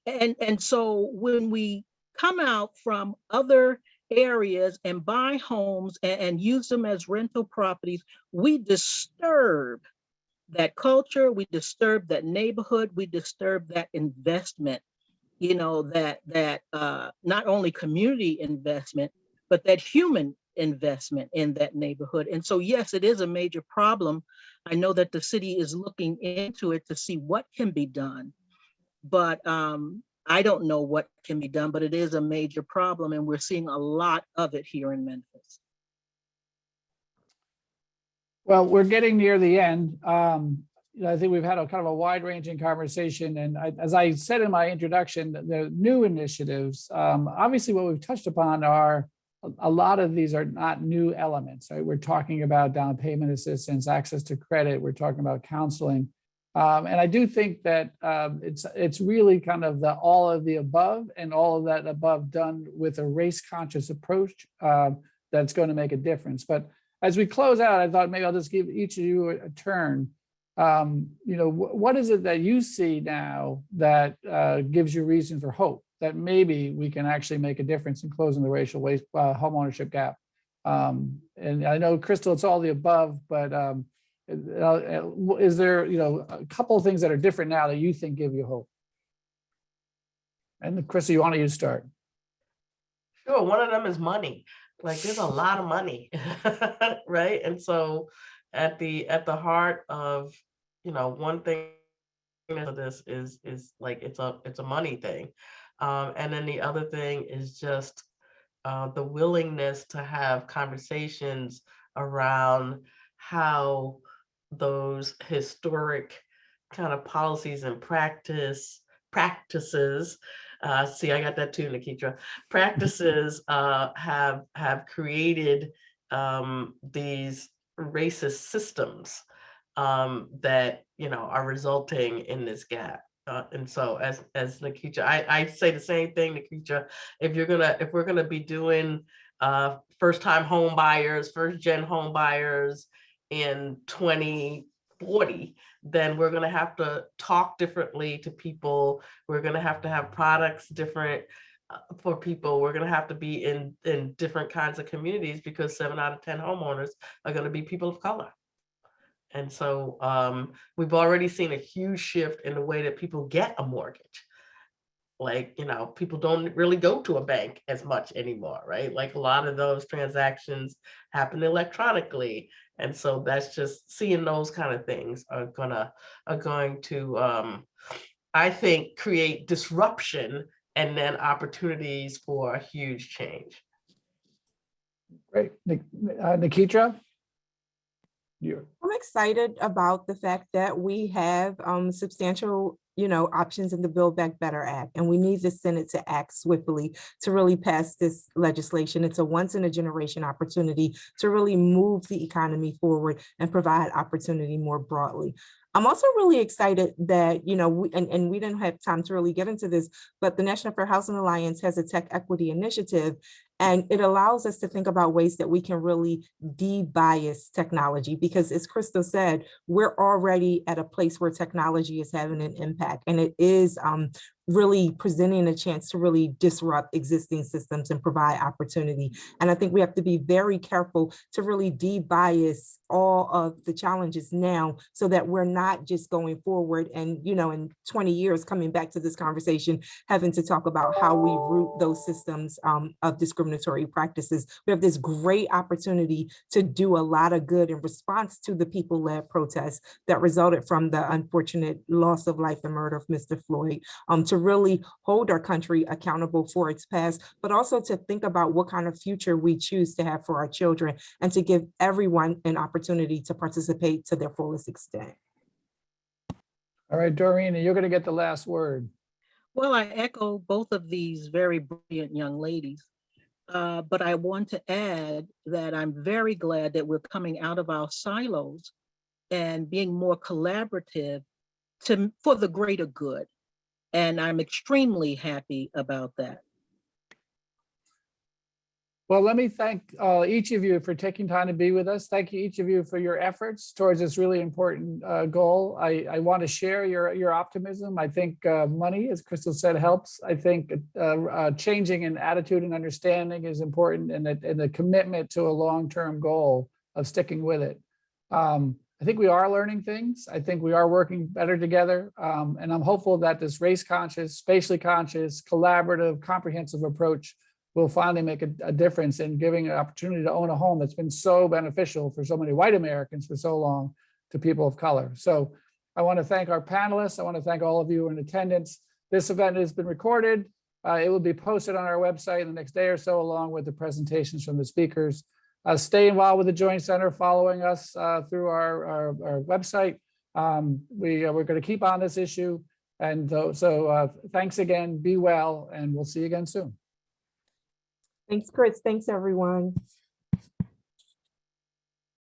And so when we come out from other areas and buy homes and use them as rental properties, we disturb that culture, we disturb that neighborhood, we disturb that investment, you know, that not only community investment, but that human investment in that neighborhood. And so, yes, it is a major problem. I know that the city is looking into it to see what can be done, but I don't know what can be done, but it is a major problem, and we're seeing a lot of it here in Memphis. Well, we're getting near the end. I think we've had a kind of a wide-ranging conversation, and as I said in my introduction, the new initiatives, obviously what we've touched upon are a lot of these are not new elements, right? We're talking about down payment assistance, access to credit, we're talking about counseling. And I do think that it's really kind of the all of the above and all of that above done with a race-conscious approach that's going to make a difference. But as we close out, I thought maybe I'll just give each of you a turn. What is it that you see now that gives you reason for hope that maybe we can actually make a difference in closing the racial homeownership gap? And I know, Chrystal, it's all the above, but is there, a couple of things that are different now that you think give you hope? And Chrystal, you want to start? Sure. One of them is money. Like there's a lot of money, right? And so at the heart of, one thing of this is like it's a money thing. And then the other thing is just the willingness to have conversations around how those historic kind of policies and practices, see, I got that too, Nikitra, practices have created these racist systems that, are resulting in this gap. And so as Nikitra, I say the same thing, Nikitra, if we're gonna be doing first-time home buyers, first-gen home buyers in 2040, then we're gonna have to talk differently to people. We're gonna have to have products different for people. We're gonna have to be in different kinds of communities because 7 out of 10 homeowners are gonna be people of color. And so we've already seen a huge shift in the way that people get a mortgage. Like, people don't really go to a bank as much anymore, right? Like a lot of those transactions happen electronically. And so that's just seeing those kind of things are going to, I think, create disruption and then opportunities for a huge change. Great. Nikitra? I'm excited about the fact that we have substantial, options in the Build Back Better Act, and we need the Senate to act swiftly to really pass this legislation. It's a once in a generation opportunity to really move the economy forward and provide opportunity more broadly. I'm also really excited that, we didn't have time to really get into this, but the National Fair Housing Alliance has a tech equity initiative, and it allows us to think about ways that we can really de-bias technology, because as Chrystal said, we're already at a place where technology is having an impact, and it is really presenting a chance to really disrupt existing systems and provide opportunity. And I think we have to be very careful to really de-bias all of the challenges now so that we're not just going forward and, in 20 years coming back to this conversation, having to talk about how we root those systems of discriminatory practices. We have this great opportunity to do a lot of good in response to the people-led protests that resulted from the unfortunate loss of life and murder of Mr. Floyd, to really hold our country accountable for its past, but also to think about what kind of future we choose to have for our children, and to give everyone an opportunity to participate to their fullest extent. All right, Doreen, you're going to get the last word. Well, I echo both of these very brilliant young ladies. But I want to add that I'm very glad that we're coming out of our silos and being more collaborative for the greater good. And I'm extremely happy about that. Well, let me thank each of you for taking time to be with us. Thank you, each of you, for your efforts towards this really important goal. I want to share your optimism. I think money, as Chrystal said, helps. I think changing in attitude and understanding is important, and the commitment to a long-term goal of sticking with it. I think we are learning things. I think we are working better together. And I'm hopeful that this race-conscious, spatially conscious, collaborative, comprehensive approach will finally make a difference in giving an opportunity to own a home that's been so beneficial for so many white Americans for so long to people of color. So I want to thank our panelists. I want to thank all of you in attendance. This event has been recorded. It will be posted on our website in the next day or so, along with the presentations from the speakers. Stay involved with the Joint Center, following us through our website. We're going to keep on this issue. And so thanks again, be well, and we'll see you again soon. Thanks, Chris. Thanks, everyone.